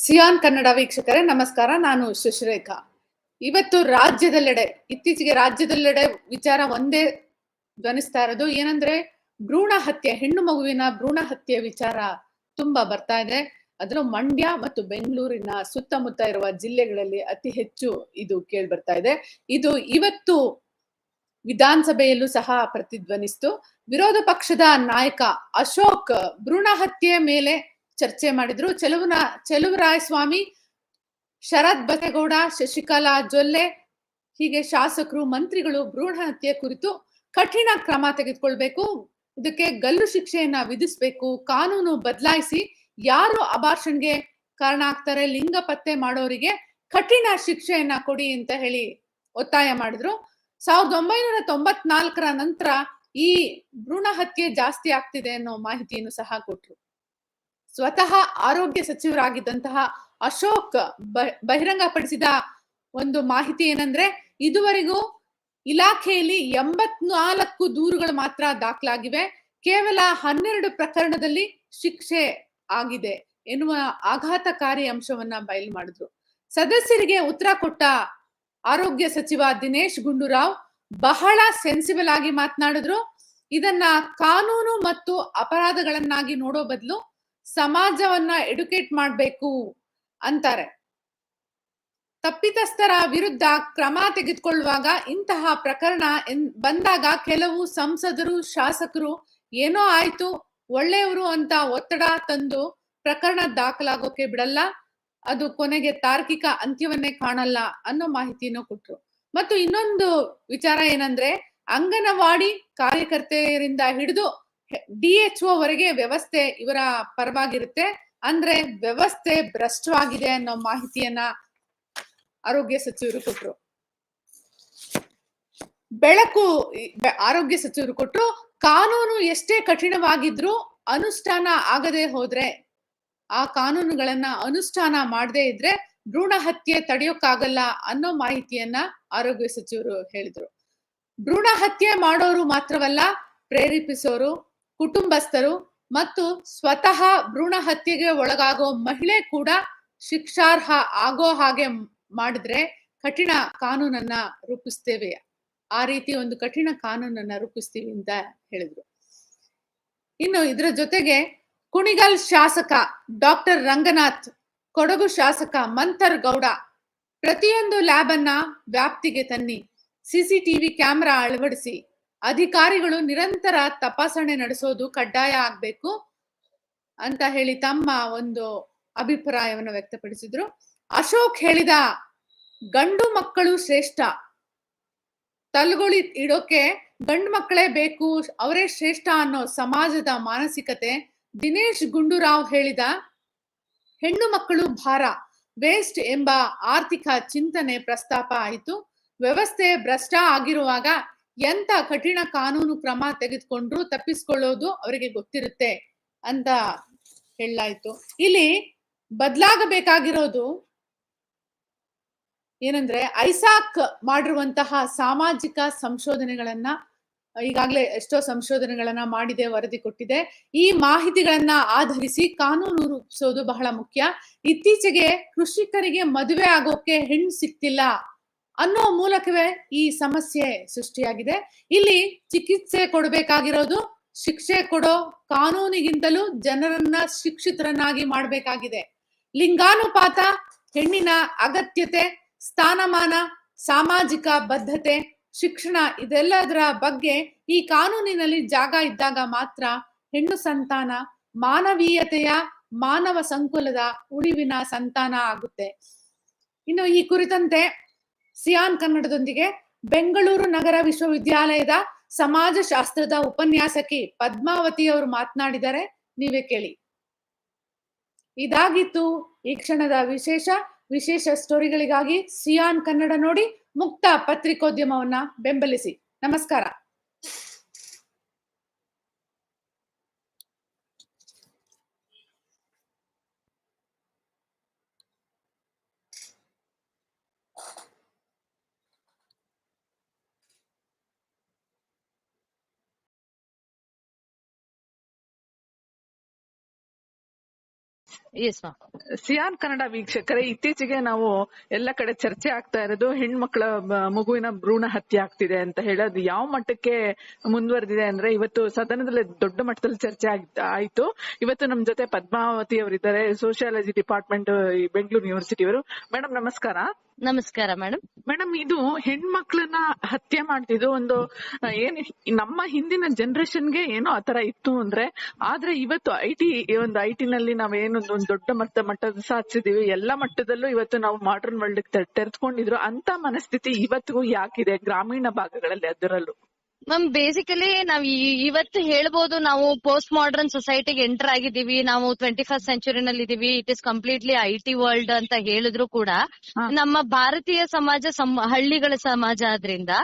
Xi'an Kannada ವೀಕ್ಷಕರೇ ನಮಸ್ಕಾರ. ನಾನು ಶಶಿರೇಖಾ. ಇವತ್ತು ಇತ್ತೀಚೆಗೆ ರಾಜ್ಯದೆಲ್ಲೆಡೆ ವಿಚಾರ ಒಂದೇ ಧ್ವನಿಸ್ತಾ ಇರೋದು ಏನಂದ್ರೆ ಭ್ರೂಣ ಹತ್ಯೆ, ಹೆಣ್ಣು ಮಗುವಿನ ಭ್ರೂಣ ಹತ್ಯೆ ವಿಚಾರ ತುಂಬಾ ಬರ್ತಾ ಇದೆ. ಅದರಲ್ಲೂ ಮಂಡ್ಯ ಮತ್ತು ಬೆಂಗಳೂರಿನ ಸುತ್ತಮುತ್ತ ಇರುವ ಜಿಲ್ಲೆಗಳಲ್ಲಿ ಅತಿ ಹೆಚ್ಚು ಇದು ಕೇಳಿ ಬರ್ತಾ ಇದೆ. ಇದು ಇವತ್ತು ವಿಧಾನಸಭೆಯಲ್ಲೂ ಸಹ ಪ್ರತಿಧ್ವನಿಸ್ತು. ವಿರೋಧ ಪಕ್ಷದ ನಾಯಕ ಅಶೋಕ್ ಭ್ರೂಣ ಹತ್ಯೆ ಮೇಲೆ ಚರ್ಚೆ ಮಾಡಿದ್ರು. ಚೆಲುವರಾಯಸ್ವಾಮಿ, ಶರತ್ ಬಚ್ಚೇಗೌಡ, ಶಶಿಕಲಾ ಜೊಲ್ಲೆ ಹೀಗೆ ಶಾಸಕರು, ಮಂತ್ರಿಗಳು ಭ್ರೂಣ ಹತ್ಯೆ ಕುರಿತು ಕಠಿಣ ಕ್ರಮ ತೆಗೆದುಕೊಳ್ಬೇಕು, ಇದಕ್ಕೆ ಗಲ್ಲು ಶಿಕ್ಷೆಯನ್ನ ವಿಧಿಸಬೇಕು, ಕಾನೂನು ಬದಲಾಯಿಸಿ ಯಾರು ಅಬಾರ್ಷನ್ಗೆ ಕಾರಣ ಆಗ್ತಾರೆ, ಲಿಂಗ ಪತ್ತೆ ಮಾಡೋರಿಗೆ ಕಠಿಣ ಶಿಕ್ಷೆಯನ್ನ ಕೊಡಿ ಅಂತ ಹೇಳಿ ಒತ್ತಾಯ ಮಾಡಿದ್ರು. 1994ರ ನಂತರ ಈ ಭ್ರೂಣ ಹತ್ಯೆ ಜಾಸ್ತಿ ಆಗ್ತಿದೆ ಅನ್ನೋ ಮಾಹಿತಿಯನ್ನು ಸಹ ಕೊಟ್ರು. ಸ್ವತಃ ಆರೋಗ್ಯ ಸಚಿವರಾಗಿದ್ದಂತಹ ಅಶೋಕ್ ಬಹಿರಂಗಪಡಿಸಿದ ಒಂದು ಮಾಹಿತಿ ಏನಂದ್ರೆ, ಇದುವರೆಗೂ ಇಲಾಖೆಯಲ್ಲಿ 84 ದೂರುಗಳು ಮಾತ್ರ ದಾಖಲಾಗಿವೆ, ಕೇವಲ 12 ಪ್ರಕರಣದಲ್ಲಿ ಶಿಕ್ಷೆ ಆಗಿದೆ ಎನ್ನುವ ಆಘಾತಕಾರಿ ಅಂಶವನ್ನ ಬಯಲು ಮಾಡಿದ್ರು. ಸದಸ್ಯರಿಗೆ ಉತ್ತರ ಕೊಟ್ಟ ಆರೋಗ್ಯ ಸಚಿವ ದಿನೇಶ್ ಗುಂಡೂರಾವ್ ಬಹಳ ಸೆನ್ಸಿಬಲ್ ಆಗಿ ಮಾತನಾಡಿದ್ರು. ಇದನ್ನ ಕಾನೂನು ಮತ್ತು ಅಪರಾಧಗಳನ್ನಾಗಿ ನೋಡೋ ಬದಲು ಸಮಾಜವನ್ನ ಎಡುಕೇಟ್ ಮಾಡಬೇಕು ಅಂತಾರೆ. ತಪ್ಪಿತಸ್ಥರ ವಿರುದ್ಧ ಕ್ರಮ ತೆಗೆದುಕೊಳ್ಳುವಾಗ ಇಂತಹ ಪ್ರಕರಣ ಬಂದಾಗ ಕೆಲವು ಸಂಸದರು, ಶಾಸಕರು ಏನೋ ಆಯ್ತು ಒಳ್ಳೆಯವರು ಅಂತ ಒತ್ತಡ ತಂದು ಪ್ರಕರಣ ದಾಖಲಾಗೋಕೆ ಬಿಡಲ್ಲ, ಅದು ಕೊನೆಗೆ ತಾರ್ಕಿಕ ಅಂತ್ಯವನ್ನೇ ಕಾಣಲ್ಲ ಅನ್ನೋ ಮಾಹಿತಿಯನ್ನು ಕೊಟ್ರು. ಮತ್ತು ಇನ್ನೊಂದು ವಿಚಾರ ಏನಂದ್ರೆ, ಅಂಗನವಾಡಿ ಕಾರ್ಯಕರ್ತೆಯರಿಂದ ಹಿಡಿದು DHO ವರೆಗೆ ವ್ಯವಸ್ಥೆ ಇವರ ಪರವಾಗಿರುತ್ತೆ, ಅಂದ್ರೆ ವ್ಯವಸ್ಥೆ ಭ್ರಷ್ಟವಾಗಿದೆ ಅನ್ನೋ ಮಾಹಿತಿಯನ್ನ ಆರೋಗ್ಯ ಸಚಿವರು ಕೊಟ್ರು. ಆರೋಗ್ಯ ಸಚಿವರು ಕೊಟ್ರು, ಕಾನೂನು ಎಷ್ಟೇ ಕಠಿಣವಾಗಿದ್ರೂ ಅನುಷ್ಠಾನ ಆಗದೆ ಹೋದ್ರೆ, ಆ ಕಾನೂನುಗಳನ್ನ ಅನುಷ್ಠಾನ ಮಾಡದೇ ಇದ್ರೆ ಭ್ರೂಣ ಹತ್ಯೆ ತಡೆಯೋಕ್ಕಾಗಲ್ಲ ಅನ್ನೋ ಮಾಹಿತಿಯನ್ನ ಆರೋಗ್ಯ ಸಚಿವರು ಹೇಳಿದ್ರು. ಭ್ರೂಣ ಹತ್ಯೆ ಮಾಡೋರು ಮಾತ್ರವಲ್ಲ, ಪ್ರೇರೇಪಿಸೋರು, ಕುಟುಂಬಸ್ಥರು ಮತ್ತು ಸ್ವತಃ ಭ್ರೂಣ ಹತ್ಯೆಗೆ ಒಳಗಾಗೋ ಮಹಿಳೆ ಕೂಡ ಶಿಕ್ಷಾರ್ಹ ಆಗೋ ಹಾಗೆ ಮಾಡಿದ್ರೆ ಕಠಿಣ ಕಾನೂನನ್ನ ರೂಪಿಸ್ತೇವೆ, ಆ ರೀತಿ ಒಂದು ಕಠಿಣ ಕಾನೂನನ್ನ ರೂಪಿಸ್ತೀವಿ ಅಂತ ಹೇಳಿದ್ರು. ಇನ್ನು ಇದರ ಜೊತೆಗೆ ಕುಣಿಗಲ್ ಶಾಸಕ ಡಾಕ್ಟರ್ ರಂಗನಾಥ್, ಕೊಡಗು ಶಾಸಕ ಮಂಥರ್ ಗೌಡ ಪ್ರತಿಯೊಂದು ಲ್ಯಾಬ್ ಅನ್ನ ವ್ಯಾಪ್ತಿಗೆ ತನ್ನಿ, CCTV ಕ್ಯಾಮೆರಾ ಅಳವಡಿಸಿ, ಅಧಿಕಾರಿಗಳು ನಿರಂತರ ತಪಾಸಣೆ ನಡೆಸೋದು ಕಡ್ಡಾಯ ಆಗ್ಬೇಕು ಅಂತ ಹೇಳಿ ತಮ್ಮ ಒಂದು ಅಭಿಪ್ರಾಯವನ್ನು ವ್ಯಕ್ತಪಡಿಸಿದ್ರು. ಅಶೋಕ್ ಹೇಳಿದ ಗಂಡು ಮಕ್ಕಳು ಶ್ರೇಷ್ಠ, ತಲೆಗೊಳಿ ಇಡೋಕೆ ಗಂಡು ಮಕ್ಕಳೇ ಬೇಕು, ಅವರೇ ಶ್ರೇಷ್ಠ ಅನ್ನೋ ಸಮಾಜದ ಮಾನಸಿಕತೆ. ದಿನೇಶ್ ಗುಂಡೂರಾವ್ ಹೇಳಿದ ಹೆಣ್ಣು ಮಕ್ಕಳು ಭಾರ, ವೇಸ್ಟ್ ಎಂಬ ಆರ್ಥಿಕ ಚಿಂತನೆ ಪ್ರಸ್ತಾಪ ಆಯಿತು. ವ್ಯವಸ್ಥೆ ಭ್ರಷ್ಟ ಆಗಿರುವಾಗ ಎಂತ ಕಠಿಣ ಕಾನೂನು ಕ್ರಮ ತೆಗೆದುಕೊಂಡ್ರು ತಪ್ಪಿಸ್ಕೊಳ್ಳೋದು ಅವರಿಗೆ ಗೊತ್ತಿರುತ್ತೆ ಅಂತ ಹೇಳಲಾಯಿತು. ಇಲ್ಲಿ ಬದಲಾಗಬೇಕಾಗಿರೋದು ಏನಂದ್ರೆ, ಐಸಾಕ್ ಮಾಡಿರುವಂತಹ ಸಾಮಾಜಿಕ ಸಂಶೋಧನೆಗಳನ್ನ ಈಗಾಗಲೇ ಎಷ್ಟೋ ಸಂಶೋಧನೆಗಳನ್ನ ಮಾಡಿದೆ, ವರದಿ ಕೊಟ್ಟಿದೆ. ಈ ಮಾಹಿತಿಗಳನ್ನ ಆಧರಿಸಿ ಕಾನೂನು ರೂಪಿಸೋದು ಬಹಳ ಮುಖ್ಯ. ಇತ್ತೀಚೆಗೆ ಕೃಷಿಕರಿಗೆ ಮದುವೆ ಆಗೋಕೆ ಹೆಣ್ಣು ಸಿಕ್ತಿಲ್ಲ ಅನ್ನೋ ಮೂಲಕವೇ ಈ ಸಮಸ್ಯೆ ಸೃಷ್ಟಿಯಾಗಿದೆ. ಇಲ್ಲಿ ಚಿಕಿತ್ಸೆ ಕೊಡಬೇಕಾಗಿರೋದು ಶಿಕ್ಷೆ ಕೊಡೋ ಕಾನೂನಿಗಿಂತಲೂ ಜನರನ್ನ ಶಿಕ್ಷಿತರನ್ನಾಗಿ ಮಾಡಬೇಕಾಗಿದೆ. ಲಿಂಗಾನುಪಾತ, ಹೆಣ್ಣಿನ ಅಗತ್ಯತೆ, ಸ್ಥಾನಮಾನ, ಸಾಮಾಜಿಕ ಬದ್ಧತೆ, ಶಿಕ್ಷಣ ಇದೆಲ್ಲದರ ಬಗ್ಗೆ ಈ ಕಾನೂನಿನಲ್ಲಿ ಜಾಗ ಇದ್ದಾಗ ಮಾತ್ರ ಹೆಣ್ಣು ಸಂತಾನ ಮಾನವೀಯತೆಯ, ಮಾನವ ಸಂಕುಲದ ಉಳಿವಿನ ಸಂತಾನ ಆಗುತ್ತೆ. ಇನ್ನು ಈ ಕುರಿತಂತೆ ಸಿಯಾನ್ ಕನ್ನಡದೊಂದಿಗೆ ಬೆಂಗಳೂರು ನಗರ ವಿಶ್ವವಿದ್ಯಾಲಯದ ಸಮಾಜಶಾಸ್ತ್ರದ ಉಪನ್ಯಾಸಕಿ ಪದ್ಮಾವತಿ ಅವರು ಮಾತನಾಡಿದರೆ, ನೀವೇ ಕೇಳಿ. ಇದಾಗಿತ್ತು ಈ ಕ್ಷಣದ ವಿಶೇಷ ಸ್ಟೋರಿಗಳಿಗಾಗಿ ಸಿಯಾನ್ ಕನ್ನಡ ನೋಡಿ, ಮುಕ್ತ ಪತ್ರಿಕೋದ್ಯಮವನ್ನ ಬೆಂಬಲಿಸಿ. ನಮಸ್ಕಾರ. Yes ma'am. ಸಿಯಾನ್ ಕನ್ನಡ ವೀಕ್ಷಕರೇ, ಇತ್ತೀಚೆಗೆ ನಾವು ಎಲ್ಲ ಕಡೆ ಚರ್ಚೆ ಆಗ್ತಾ ಇರೋದು ಹೆಣ್ಮಕ್ಳ ಮಗುವಿನ ಭ್ರೂಣ ಹತ್ಯೆ ಆಗ್ತಿದೆ ಅಂತ ಹೇಳೋದು ಯಾವ ಮಟ್ಟಕ್ಕೆ ಮುಂದುವರೆದಿದೆ ಅಂದ್ರೆ, ಇವತ್ತು ಸದನದಲ್ಲಿ ದೊಡ್ಡ ಮಟ್ಟದಲ್ಲಿ ಚರ್ಚೆ ಆಯ್ತು. ಇವತ್ತು ನಮ್ ಜೊತೆ ಪದ್ಮಾವತಿ ಅವರಿದ್ದಾರೆ, ಸೋಷಿಯಾಲಜಿ ಡಿಪಾರ್ಟ್ಮೆಂಟ್ ಬೆಂಗಳೂರು ಯೂನಿವರ್ಸಿಟಿ ಅವರು. ಮೇಡಮ್ ನಮಸ್ಕಾರ. ನಮಸ್ಕಾರ ಮೇಡಮ್. ಮೇಡಮ್, ಇದು ಹೆಣ್ಮಕ್ಳನ್ನ ಹತ್ಯೆ ಮಾಡ್ತಿದ್ದು ಒಂದು ಏನ್ ನಮ್ಮ ಹಿಂದಿನ ಜನರೇಷನ್ಗೆ ಏನೋ ಆತರ ಇತ್ತು ಅಂದ್ರೆ, ಆದ್ರೆ ಇವತ್ತು ಐಟಿ ನಲ್ಲಿ ನಾವೇನು ಒಂದು ದೊಡ್ಡ ಮಟ್ಟದ ಸಾಧಿಸಿದೀವಿ. ಎಲ್ಲಾ ಮಟ್ಟದಲ್ಲೂ ಇವತ್ತು ನಾವು ಮಾಡರ್ನ್ ವರ್ಲ್ಡ್ ತೆರೆದುಕೊಂಡಿದ್ರು ಅಂತ ಮನಸ್ಥಿತಿ ಇವತ್ತಿಗೂ ಯಾಕಿದೆ ಗ್ರಾಮೀಣ ಭಾಗಗಳಲ್ಲಿ, ಅದರಲ್ಲೂ? ಮ್ಯಾಮ್, ಬೇಸಿಕಲಿ ನಾವ್ ಇವತ್ತು ಹೇಳ್ಬೋದು ನಾವು ಪೋಸ್ಟ್ ಮಾಡರ್ನ್ ಸೊಸೈಟಿಗೆ ಎಂಟರ್ ಆಗಿದ್ದೀವಿ, ನಾವು 21st ಸೆಂಚುರಿನಲ್ಲಿ ಇದೀವಿ, it is completely IT world ಅಂತ ಹೇಳಿದ್ರು ಕೂಡ ನಮ್ಮ ಭಾರತೀಯ ಸಮಾಜ ಹಳ್ಳಿಗಳ ಸಮಾಜ ಆದ್ರಿಂದ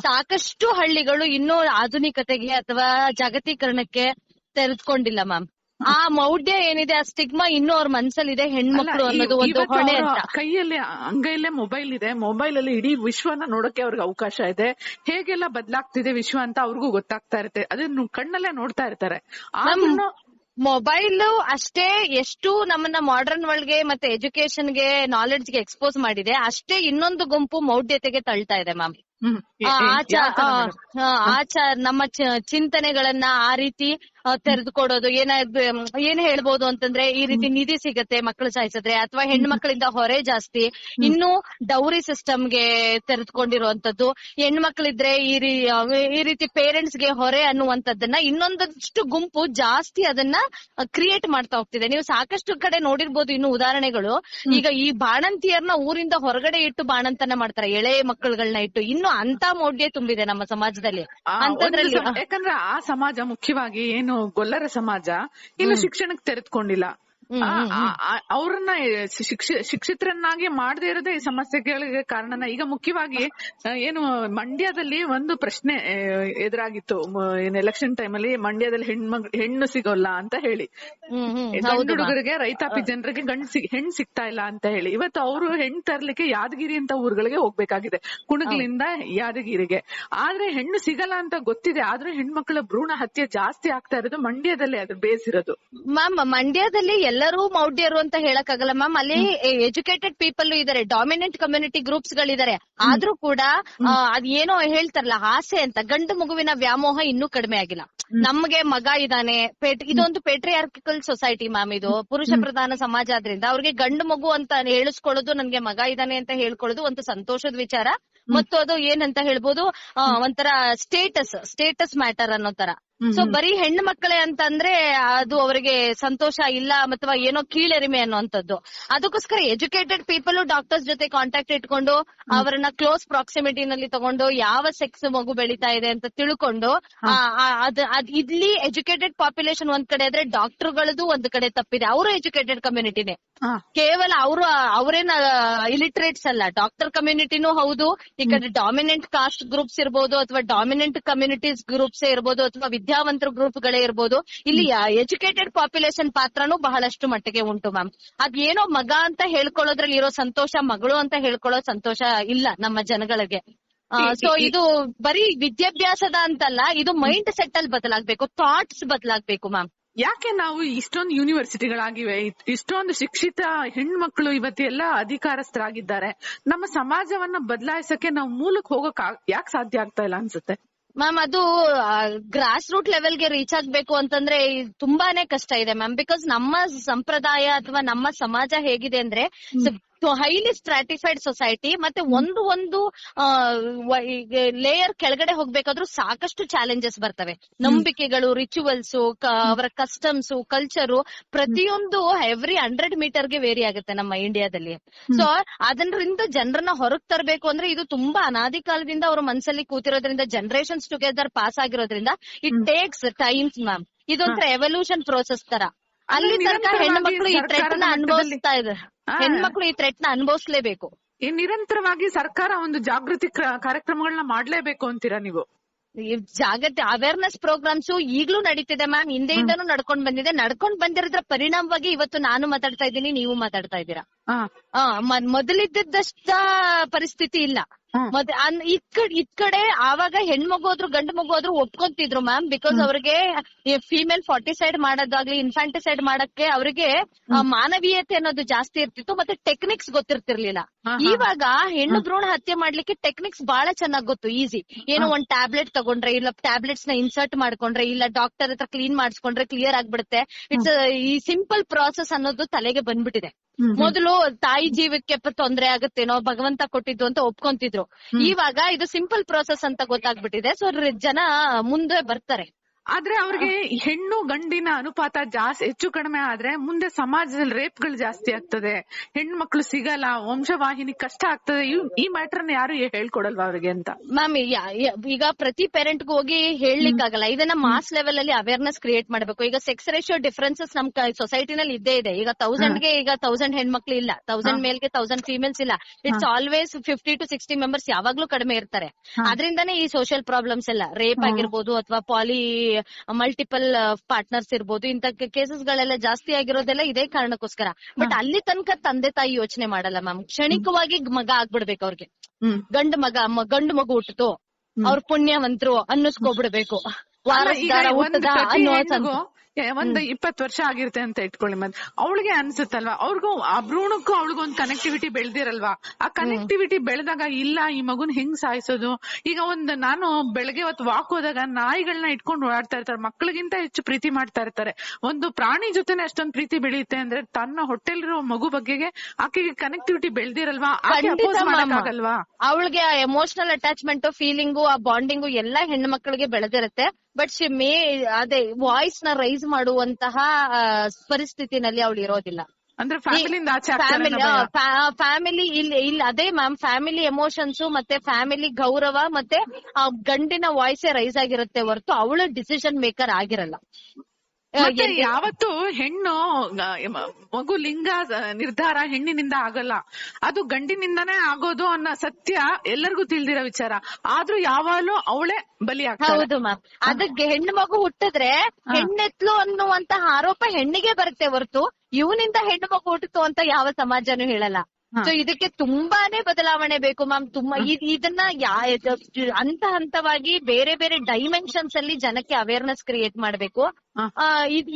ಸಾಕಷ್ಟು ಹಳ್ಳಿಗಳು ಇನ್ನೂ ಆಧುನಿಕತೆಗೆ ಅಥವಾ ಜಾಗತೀಕರಣಕ್ಕೆ ತೆರೆದುಕೊಂಡಿಲ್ಲ ಮ್ಯಾಮ್. ಆ ಮೌಢ್ಯ ಏನಿದೆ, ಆ ಸ್ಟಿಗ್ಮಾ ಇನ್ನೂ ಅವ್ರ ಮನ್ಸಲ್ಲಿದೆ, ಹೆಣ್ಮಕ್ಳು ಅನ್ನೋದು ಒಂದು ಹೊಣೆ ಅಂತ. ಕೈಯಲ್ಲಿ ಅಂಗೈಯಲ್ಲೇ ಮೊಬೈಲ್ ಇದೆ, ಮೊಬೈಲ್ ಅಲ್ಲಿ ಇಡೀ ವಿಶ್ವನ ನೋಡಕ್ಕೆ ಅವ್ರಿಗೆ ಅವಕಾಶ ಇದೆ. ಹೇಗೆಲ್ಲ ಬದಲಾಗ್ತಿದೆ ವಿಶ್ವ ಅಂತ ಅವ್ರಿಗೂ ಗೊತ್ತಾಗ್ತಾ ಇರುತ್ತೆ, ಅದನ್ನು ಕಣ್ಣಲ್ಲೇ ನೋಡ್ತಾ ಇರ್ತಾರೆ. ಮೊಬೈಲ್ ಅಷ್ಟೇ ಎಷ್ಟು ನಮ್ಮನ್ನ ಮಾಡರ್ನ್ ವರ್ಲ್ಡ್ ಗೆ ಮತ್ತೆ ಎಜುಕೇಶನ್ಗೆ ನಾಲೆಡ್ಜ್ಗೆ ಎಕ್ಸ್ಪೋಸ್ ಮಾಡಿದೆ, ಅಷ್ಟೇ ಇನ್ನೊಂದು ಗುಂಪು ಮೌಢ್ಯತೆಗೆ ತಳ್ತಾ ಇದೆ ಮ್ಯಾಮ್. ನಮ್ಮ ಚಿಂತನೆಗಳನ್ನ ಆ ರೀತಿ ತೆರೆದುಕೊಡೋದು. ಏನ್ ಹೇಳ್ಬೋದು ಅಂತಂದ್ರೆ, ಈ ರೀತಿ ನಿಧಿ ಸಿಗತ್ತೆ ಮಕ್ಕಳು ಸಾಯಿಸಿದ್ರೆ, ಅಥವಾ ಹೆಣ್ಣು ಮಕ್ಕಳಿಂದ ಹೊರೆ ಜಾಸ್ತಿ, ಇನ್ನು ಡೌರಿ ಸಿಸ್ಟಮ್ಗೆ ತೆರೆದುಕೊಂಡಿರುವಂತದ್ದು, ಹೆಣ್ಮಕ್ಳಿದ್ರೆ ಈ ರೀತಿ ಪೇರೆಂಟ್ಸ್ ಗೆ ಹೊರೆ ಅನ್ನುವಂಥದ್ದನ್ನ ಇನ್ನೊಂದಷ್ಟು ಗುಂಪು ಜಾಸ್ತಿ ಅದನ್ನ ಕ್ರಿಯೇಟ್ ಮಾಡ್ತಾ ಹೋಗ್ತಿದೆ. ನೀವು ಸಾಕಷ್ಟು ಕಡೆ ನೋಡಿರ್ಬೋದು ಇನ್ನು ಉದಾಹರಣೆಗಳು. ಈಗ ಈ ಬಾಣಂತಿಯರ್ನ ಊರಿಂದ ಹೊರಗಡೆ ಇಟ್ಟು ಬಾಣಂತನ ಮಾಡ್ತಾರೆ, ಎಳೆ ಮಕ್ಕಳುಗಳನ್ನ ಇಟ್ಟು. ಇನ್ನು ಅಂತ ಮೌಢ್ಯ ತುಂಬಿದೆ ನಮ್ಮ ಸಮಾಜದಲ್ಲಿ. ಅಂತದ್ರಲ್ಲಿ ಯಾಕಂದ್ರೆ ಆ ಸಮಾಜ ಮುಖ್ಯವಾಗಿ ಏನು ಗೊಲ್ಲರ ಸಮಾಜ ಇನ್ನು ಶಿಕ್ಷಣಕ್ಕೆ ತೆರೆದುಕೊಂಡಿಲ್ಲ. ಅವ್ರನ್ನ ಶಿಕ್ಷಿತರನ್ನಾಗಿ ಮಾಡದೇ ಇರೋದೇ ಈ ಸಮಸ್ಯೆಗಳಿಗೆ ಕಾರಣನ. ಈಗ ಮುಖ್ಯವಾಗಿ ಏನು ಮಂಡ್ಯದಲ್ಲಿ ಒಂದು ಪ್ರಶ್ನೆ ಎದುರಾಗಿತ್ತು, ಎಲೆಕ್ಷನ್ ಟೈಮ್ ಅಲ್ಲಿ ಮಂಡ್ಯದಲ್ಲಿ ಹೆಣ್ಣು ಸಿಗೋಲ್ಲ ಅಂತ ಹೇಳಿ, ಗಂಡು ಹುಡುಗರಿಗೆ ರೈತಾಪಿ ಜನರಿಗೆ ಹೆಣ್ಣು ಸಿಗ್ತಾ ಇಲ್ಲ ಅಂತ ಹೇಳಿ. ಇವತ್ತು ಅವರು ಹೆಣ್ಣು ತರ್ಲಿಕ್ಕೆ ಯಾದಗಿರಿ ಅಂತ ಊರುಗಳಿಗೆ ಹೋಗ್ಬೇಕಾಗಿದೆ, ಕುಣಗಲಿಂದ ಯಾದಗಿರಿಗೆ. ಆದ್ರೆ ಹೆಣ್ಣು ಸಿಗಲ್ಲ ಅಂತ ಗೊತ್ತಿದೆ, ಆದ್ರೂ ಹೆಣ್ಮಕ್ಳ ಭ್ರೂಣ ಹತ್ಯೆ ಜಾಸ್ತಿ ಆಗ್ತಾ ಇರೋದು ಮಂಡ್ಯದಲ್ಲೇ, ಅದು ಬೇಸಿರೋದು. ಮ್ಯಾಮ್, ಮಂಡ್ಯದಲ್ಲಿ ಎಲ್ಲರೂ ಮೌಢ್ಯರು ಅಂತ ಹೇಳಕ್ಕಾಗಲ್ಲ ಮ್ಯಾಮ್. ಅಲ್ಲಿ ಎಜುಕೇಟೆಡ್ ಪೀಪಲ್ ಇದಾರೆ, ಡಾಮಿನೆಂಟ್ ಕಮ್ಯುನಿಟಿ ಗ್ರೂಪ್ಸ್ ಗಳಿದ್ದಾರೆ. ಆದ್ರೂ ಕೂಡ ಅದೇನೋ ಹೇಳ್ತಾರಲ್ಲ ಆಸೆ ಅಂತ, ಗಂಡು ಮಗುವಿನ ವ್ಯಾಮೋಹ ಇನ್ನೂ ಕಡಿಮೆ ಆಗಿಲ್ಲ. ನಮ್ಗೆ ಮಗ ಇದಾನೆ, ಇದೊಂದು ಪೇಟ್ರಿಯಾರ್ಕಿಕಲ್ ಸೊಸೈಟಿ ಮ್ಯಾಮ್, ಇದು ಪುರುಷ ಪ್ರಧಾನ ಸಮಾಜ ಆದ್ರಿಂದ ಅವ್ರಿಗೆ ಗಂಡು ಮಗು ಅಂತ ಹೇಳಿಸ್ಕೊಳ್ಳೋದು, ನನ್ಗೆ ಮಗ ಇದಾನೆ ಅಂತ ಹೇಳ್ಕೊಳ್ಳೋದು ಒಂದು ಸಂತೋಷದ ವಿಚಾರ. ಮತ್ತು ಅದು ಏನಂತ ಹೇಳ್ಬೋದು, ಒಂಥರ ಸ್ಟೇಟಸ್ ಮ್ಯಾಟರ್ ಅನ್ನೋ ತರ. ಸೊ ಬರೀ ಹೆಣ್ಣು ಮಕ್ಕಳೇ ಅಂತಂದ್ರೆ ಅದು ಅವರಿಗೆ ಸಂತೋಷ ಇಲ್ಲ, ಅಥವಾ ಏನೋ ಕೀಳೆರಿಮೆ ಅನ್ನುವಂಥದ್ದು. ಅದಕ್ಕೋಸ್ಕರ ಎಜುಕೇಟೆಡ್ ಪೀಪಲ್ ಡಾಕ್ಟರ್ಸ್ ಜೊತೆ ಕಾಂಟ್ಯಾಕ್ಟ್ ಇಟ್ಕೊಂಡು ಅವರನ್ನ ಕ್ಲೋಸ್ ಪ್ರಾಕ್ಸಿಮಿಟಿನಲ್ಲಿ ತಗೊಂಡು ಯಾವ ಸೆಕ್ಸ್ ಮಗು ಬೆಳೀತಾ ಇದೆ ಅಂತ ತಿಳ್ಕೊಂಡು, ಇಲ್ಲಿ ಎಜುಕೇಟೆಡ್ ಪಾಪ್ಯುಲೇಷನ್ ಒಂದ್ ಕಡೆ ಆದ್ರೆ ಡಾಕ್ಟರ್ಗಳದ್ದು ಒಂದ್ ಕಡೆ ತಪ್ಪಿದೆ. ಅವರು ಎಜುಕೇಟೆಡ್ ಕಮ್ಯುನಿಟಿನೇ, ಕೇವಲ ಅವರೇನ ಇಲಿಟ್ರೇಟ್ಸ್ ಅಲ್ಲ, ಡಾಕ್ಟರ್ ಕಮ್ಯುನಿಟಿನೂ ಹೌದು. ಈ ಕಡೆ ಡಾಮಿನೆಂಟ್ ಕಾಸ್ಟ್ ಗ್ರೂಪ್ಸ್ ಇರ್ಬೋದು, ಅಥವಾ ಡಾಮಿನೆಂಟ್ ಕಮ್ಯುನಿಟೀಸ್ ಗ್ರೂಪ್ಸ್ ಇರ್ಬೋದು, ಅಥವಾ ವಿದ್ಯಾವಂತರ ಗ್ರೂಪ್ ಗಳೇ ಇರ್ಬೋದು. ಇಲ್ಲಿ ಎಜುಕೇಟೆಡ್ ಪಾಪ್ಯುಲೇಷನ್ ಪಾತ್ರನೂ ಬಹಳಷ್ಟು ಮಟ್ಟಿಗೆ ಉಂಟು ಮ್ಯಾಮ್. ಅದೇನೋ ಮಗ ಅಂತ ಹೇಳ್ಕೊಳ್ಳೋದ್ರಲ್ಲಿ ಇರೋ ಸಂತೋಷ ಮಗಳು ಅಂತ ಹೇಳ್ಕೊಳ್ಳೋ ಸಂತೋಷ ಇಲ್ಲ ನಮ್ಮ ಜನಗಳಿಗೆ. ಸೊ ಇದು ಬರೀ ವಿದ್ಯಾಭ್ಯಾಸದ ಅಂತಲ್ಲ, ಇದು ಮೈಂಡ್ ಸೆಟ್ ಅಲ್ಲಿ ಬದಲಾಗಬೇಕು, ಥಾಟ್ಸ್ ಬದಲಾಗಬೇಕು ಮ್ಯಾಮ್. ಯಾಕೆ ನಾವು ಇಷ್ಟೊಂದು ಯೂನಿವರ್ಸಿಟಿಗಳಾಗಿವೆ, ಇಷ್ಟೊಂದು ಶಿಕ್ಷಿತ ಹೆಣ್ಮಕ್ಳು ಇವತ್ತೆಲ್ಲ ಅಧಿಕಾರಸ್ಥರಾಗಿದ್ದಾರೆ, ನಮ್ಮ ಸಮಾಜವನ್ನ ಬದಲಾಯಿಸಕ್ಕೆ ನಾವು ಮೂಲಕ್ಕೆ ಹೋಗಕ್ ಯಾಕೆ ಸಾಧ್ಯ ಆಗ್ತಾ ಇಲ್ಲ ಅನ್ಸುತ್ತೆ ಮ್ಯಾಮ್? ಅದು ಗ್ರಾಸ್ ರೂಟ್ ಲೆವೆಲ್ಗೆ ರೀಚ್ ಆಗ್ಬೇಕು ಅಂತಂದ್ರೆ ತುಂಬಾನೇ ಕಷ್ಟ ಇದೆ ಮ್ಯಾಮ್. ಬಿಕಾಸ್ ನಮ್ಮ ಸಂಪ್ರದಾಯ ಅಥವಾ ನಮ್ಮ ಸಮಾಜ ಹೇಗಿದೆ ಅಂದ್ರೆ ಹೈಲಿ ಸ್ಟ್ರಾಟಿಫೈಡ್ ಸೊಸೈಟಿ, ಮತ್ತೆ ಒಂದು ಲೇಯರ್ ಕೆಳಗಡೆ ಹೋಗ್ಬೇಕಾದ್ರೂ ಸಾಕಷ್ಟು ಚಾಲೆಂಜಸ್ ಬರ್ತವೆ. ನಂಬಿಕೆಗಳು, ರಿಚುವಲ್ಸ್, ಅವರ ಕಸ್ಟಮ್ಸ್, ಕಲ್ಚರು, ಪ್ರತಿಯೊಂದು ಎವ್ರಿ 100 ಮೀಟರ್ಗೆ ವೇರಿ ಆಗುತ್ತೆ ನಮ್ಮ ಇಂಡಿಯಾದಲ್ಲಿ. ಸೊ ಅದರಿಂದ ಜನರನ್ನ ಹೊರಗ್ ತರಬೇಕು ಅಂದ್ರೆ ಇದು ತುಂಬಾ ಅನಾದಿ ಕಾಲದಿಂದ ಅವ್ರ ಮನಸ್ಸಲ್ಲಿ ಕೂತಿರೋದ್ರಿಂದ, ಜನರೇಷನ್ಸ್ ಟುಗೆದರ್ ಪಾಸ್ ಆಗಿರೋದ್ರಿಂದ ಇಟ್ ಟೇಕ್ಸ್ ಟೈಮ್ಸ್ ಮ್ಯಾಮ್. ಇದೊಂಥರ ಎವಲ್ಯೂಷನ್ ಪ್ರೋಸೆಸ್ ತರ. ಅಲ್ಲಿ ತನಕ ಹೆಣ್ಮಕ್ಳು ಈ ಥ್ರೆಟ್ ನ ಅನುಭವಿಸ್ತಾ ಇದ್ದಾರೆ, ಹೆಣ್ಮಕ್ಳು ಈ ಥ್ರೆಟ್ ನ ಅನುಭವಿಸ್ಲೇಬೇಕು. ನಿರಂತರವಾಗಿ ಸರ್ಕಾರ ಒಂದು ಜಾಗೃತಿ ಕಾರ್ಯಕ್ರಮಗಳನ್ನ ಮಾಡ್ಲೇಬೇಕು ಅಂತೀರಾ ನೀವು? ಜಾಗೃತಿ ಅವೇರ್ನೆಸ್ ಪ್ರೋಗ್ರಾಮ್ಸ್ ಈಗ್ಲೂ ನಡೀತಿದೆ ಮ್ಯಾಮ್, ಹಿಂದೆಯಿಂದನೂ ನಡ್ಕೊಂಡ್ ಬಂದಿರೋದ್ರ ಪರಿಣಾಮವಾಗಿ ಇವತ್ತು ನಾನು ಮಾತಾಡ್ತಾ ಇದ್ದೀನಿ, ನೀವು ಮಾತಾಡ್ತಾ ಇದ್ದೀರಾ. ಮೊದಲಿದ್ದಷ್ಟ ಪರಿಸ್ಥಿತಿ ಇಲ್ಲ. ಮತ್ತೆ ಇದ್ ಕಡೆ ಆವಾಗ ಹೆಣ್ಮಗು ಹೋದ್ರು ಗಂಡು ಮಗು ಹೋದ್ರು ಒಪ್ಕೊಂತಿದ್ರು ಮ್ಯಾಮ್, ಬಿಕಾಸ್ ಅವ್ರಿಗೆ ಫೀಮೇಲ್ ಫಾರ್ಟಿಸೈಡ್ ಮಾಡೋದಾಗ್ಲಿ ಇನ್ಫ್ಯಾಂಟಿಸೈಡ್ ಮಾಡಕ್ಕೆ ಅವ್ರಿಗೆ ಮಾನವೀಯತೆ ಅನ್ನೋದು ಜಾಸ್ತಿ ಇರ್ತಿತ್ತು, ಮತ್ತೆ ಟೆಕ್ನಿಕ್ಸ್ ಗೊತ್ತಿರ್ತಿರ್ಲಿಲ್ಲ. ಇವಾಗ ಹೆಣ್ಣು ಭ್ರೂಣ ಹತ್ಯೆ ಮಾಡ್ಲಿಕ್ಕೆ ಟೆಕ್ನಿಕ್ಸ್ ಬಹಳ ಚೆನ್ನಾಗ್ ಗೊತ್ತು, ಈಸಿ. ಏನೋ ಒಂದ್ ಟ್ಯಾಬ್ಲೆಟ್ ತಗೊಂಡ್ರೆ, ಇಲ್ಲ ಟ್ಯಾಬ್ಲೆಟ್ಸ್ ನ ಇನ್ಸರ್ಟ್ ಮಾಡ್ಕೊಂಡ್ರೆ, ಇಲ್ಲ ಡಾಕ್ಟರ್ ಹತ್ರ ಕ್ಲೀನ್ ಮಾಡಿಸ್ಕೊಂಡ್ರೆ ಕ್ಲಿಯರ್ ಆಗ್ಬಿಡುತ್ತೆ. ಇಟ್ಸ್ ಈ ಸಿಂಪಲ್ ಪ್ರಾಸೆಸ್ ಅನ್ನೋದು ತಲೆಗೆ ಬಂದ್ಬಿಟ್ಟಿದೆ. ಮೊದಲು ತಾಯಿ ಜೀವಕ್ಕೆ ತೊಂದ್ರೆ ಆಗುತ್ತೇನೋ, ಭಗವಂತ ಕೊಟ್ಟಿದ್ದು ಅಂತ ಒಪ್ಕೊಂತಿದ್ರು. ಇವಾಗ ಇದು ಸಿಂಪಲ್ ಪ್ರಾಸೆಸ್ ಅಂತ ಗೊತ್ತಾಗ್ಬಿಟ್ಟಿದೆ. ಸೊ ಜನ ಮುಂದೆ ಬರ್ತಾರೆ. ಆದ್ರೆ ಅವ್ರಿಗೆ ಹೆಣ್ಣು ಗಂಡಿನ ಅನುಪಾತ ಜಾಸ್ತಿ ಹೆಚ್ಚು ಕಡಿಮೆ ಆದ್ರೆ ಮುಂದೆ ಸಮಾಜದಲ್ಲಿ ರೇಪ್ಗಳು ಜಾಸ್ತಿ ಆಗ್ತದೆ, ಹೆಣ್ಣು ಮಕ್ಳು ಸಿಗಲ್ಲ, ವಂಶವಾಹಿನಿ ಕಷ್ಟ ಆಗ್ತದೆ. ಈ ಮ್ಯಾಟರ್ ಯಾರು ಹೇಳ್ಕೊಡಲ್ವಾ ಅವ್ರಿಗೆ ಅಂತ ಮ್ಯಾಮ್. ಈಗ ಪ್ರತಿ ಪೇರೆಂಟ್ಗೂ ಹೋಗಿ ಹೇಳಲಿಕ್ಕಾಗಲ್ಲ. ಇದನ್ನ ಮಾಸ್ ಲೆವೆಲ್ ಅಲ್ಲಿ ಅವೇರ್ನೆಸ್ ಕ್ರಿಯೇಟ್ ಮಾಡಬೇಕು. ಈಗ ಸೆಕ್ಸ್ ರೇಷಿಯೋ ಡಿಫರೆನ್ಸಸ್ ನಮ್ ಸೊಸೈಟಿನಲ್ಲಿ ಇದ್ದೇ ಇದೆ. ಈಗ 1000 ಹೆಣ್ಮಕ್ಳು ಇಲ್ಲ, 1000 ಮೇಲ್ಗೆ 1000 ಫೀಮೇಲ್ಸ್ ಇಲ್ಲ. ಇಟ್ಸ್ ಆಲ್ವೇಸ್ 50 to 60 ಮೆಂಬರ್ಸ್ ಯಾವಾಗ್ಲೂ ಕಡಿಮೆ ಇರ್ತಾರೆ. ಅದರಿಂದಾನೇ ಈ ಸೋಷಿಯಲ್ ಪ್ರಾಬ್ಲಮ್ಸ್ ಎಲ್ಲ, ರೇಪ್ ಆಗಿರ್ಬೋದು ಅಥವಾ ಮಲ್ಟಿಪಲ್ ಪಾರ್ಟ್ನರ್ಸ್ ಇರ್ಬೋದು, ಇಂತ ಕೇಸಸ್ ಗಳೆಲ್ಲ ಜಾಸ್ತಿ ಆಗಿರೋದೆಲ್ಲ ಇದೇ ಕಾರಣಕ್ಕೋಸ್ಕರ. ಬಟ್ ಅಲ್ಲಿ ತನಕ ತಂದೆ ತಾಯಿ ಯೋಚನೆ ಮಾಡಲ್ಲ ಮ್ಯಾಮ್. ಕ್ಷಣಿಕವಾಗಿ ಮಗ ಆಗ್ಬಿಡ್ಬೇಕು ಅವ್ರಿಗೆ. ಗಂಡು ಮಗು ಹುಟ್ಟಿತು, ಅವ್ರ ಪುಣ್ಯವಂತರು ಅನ್ನಿಸ್ಕೊಬಿಡ್ಬೇಕು. ಒಂದ್ 20 ವರ್ಷ ಆಗಿರುತ್ತೆ ಅಂತ ಇಟ್ಕೊಳ್ಳಿ, ಮತ್ತೆ ಅವಳಿಗೆ ಅನ್ಸುತ್ತಲ್ವಾ, ಅವ್ರಿಗೂ ಆ ಭ್ರೂಣಕ್ಕೂ ಅವಳಿಗೂ ಒಂದು ಕನೆಕ್ಟಿವಿಟಿ ಬೆಳ್ದಿರಲ್ವಾ. ಆ ಕನೆಕ್ಟಿವಿಟಿ ಬೆಳೆದಾಗ ಇಲ್ಲ ಈ ಮಗುನ್ ಹೆಂಗ್ ಸಾಯಿಸೋದು. ಈಗ ನಾನು ಬೆಳಗ್ಗೆ ಹೊತ್ತು ವಾಕ್ ಹೋದಾಗ ನಾಯಿಗಳನ್ನ ಇಟ್ಕೊಂಡು ಓಡಾಡ್ತಾ ಇರ್ತಾರೆ, ಮಕ್ಳಿಗಿಂತ ಹೆಚ್ಚು ಪ್ರೀತಿ ಮಾಡ್ತಾ ಇರ್ತಾರೆ. ಒಂದು ಪ್ರಾಣಿ ಜೊತೆನೆ ಅಷ್ಟೊಂದು ಪ್ರೀತಿ ಬೆಳೆಯುತ್ತೆ ಅಂದ್ರೆ ತನ್ನ ಹೊಟ್ಟೆಲಿರೋ ಮಗು ಬಗ್ಗೆಗೆ ಆಕೆಗೆ ಕನೆಕ್ಟಿವಿಟಿ ಬೆಳ್ದಿರಲ್ವಾ, ಆಗಲ್ವಾ. ಅವಳಿಗೆ ಎಮೋಷನಲ್ ಅಟ್ಯಾಚ್ಮೆಂಟ್, ಫೀಲಿಂಗು, ಆ ಬಾಂಡಿಂಗು ಎಲ್ಲ ಹೆಣ್ಣು ಮಕ್ಕಳಿಗೆ ಬೆಳೆದಿರುತ್ತೆ. ಬಟ್ ಅದೇ ವಾಯ್ಸ್ ನ ರೈಸ್ ಮಾಡುವಂತಹ ಪರಿಸ್ಥಿತಿನಲ್ಲಿ ಅವಳು ಇರೋದಿಲ್ಲ. ಅಂದ್ರೆ ಫ್ಯಾಮಿಲಿ ಇಲ್ಲಿ ಅದೇ ಮ್ಯಾಮ್, ಫ್ಯಾಮಿಲಿ ಎಮೋಷನ್ಸ್ ಮತ್ತೆ ಫ್ಯಾಮಿಲಿ ಗೌರವ ಮತ್ತೆ ಗಂಡಿನ ವಾಯ್ಸೇ ರೈಸ್ ಆಗಿರುತ್ತೆ ಹೊರತು ಅವಳು ಡಿಸಿಷನ್ ಮೇಕರ್ ಆಗಿರಲ್ಲ. ಯಾವತ್ತು ಹೆಣ್ಣು ಮಗು ಲಿಂಗ ನಿರ್ಧಾರ ಹೆಣ್ಣಿನಿಂದ ಆಗಲ್ಲ, ಅದು ಗಂಡಿನಿಂದಾನೇ ಆಗೋದು ಅನ್ನೋ ಸತ್ಯ ಎಲ್ಲರಿಗೂ ತಿಳಿದಿರೋ ವಿಚಾರ. ಆದ್ರೂ ಯಾವಾಗಲೂ ಅವಳೇ ಬಲಿ ಆಗ್ತಾಳೆ. ಹೌದು ಮ್ಯಾಮ್. ಅದಕ್ಕೆ ಹೆಣ್ಣು ಮಗು ಹುಟ್ಟಿದ್ರೆ ಹೆಣ್ಣೆತ್ಲು ಅನ್ನುವಂತಹ ಆರೋಪ ಹೆಣ್ಣಿಗೆ ಬರುತ್ತೆ ಹೊರತು ಇವನಿಂದ ಹೆಣ್ಣು ಮಗು ಹುಟ್ಟಿತು ಅಂತ ಯಾವ ಸಮಾಜನೂ ಹೇಳಲ್ಲ. ಸೊ ಇದಕ್ಕೆ ತುಂಬಾನೇ ಬದಲಾವಣೆ ಬೇಕು ಮ್ಯಾಮ್. ತುಂಬಾ ಇದನ್ನ ಹಂತ ಹಂತವಾಗಿ ಬೇರೆ ಬೇರೆ ಡೈಮೆನ್ಷನ್ಸ್ ಅಲ್ಲಿ ಜನಕ್ಕೆ ಅವೇರ್ನೆಸ್ ಕ್ರಿಯೇಟ್ ಮಾಡ್ಬೇಕು.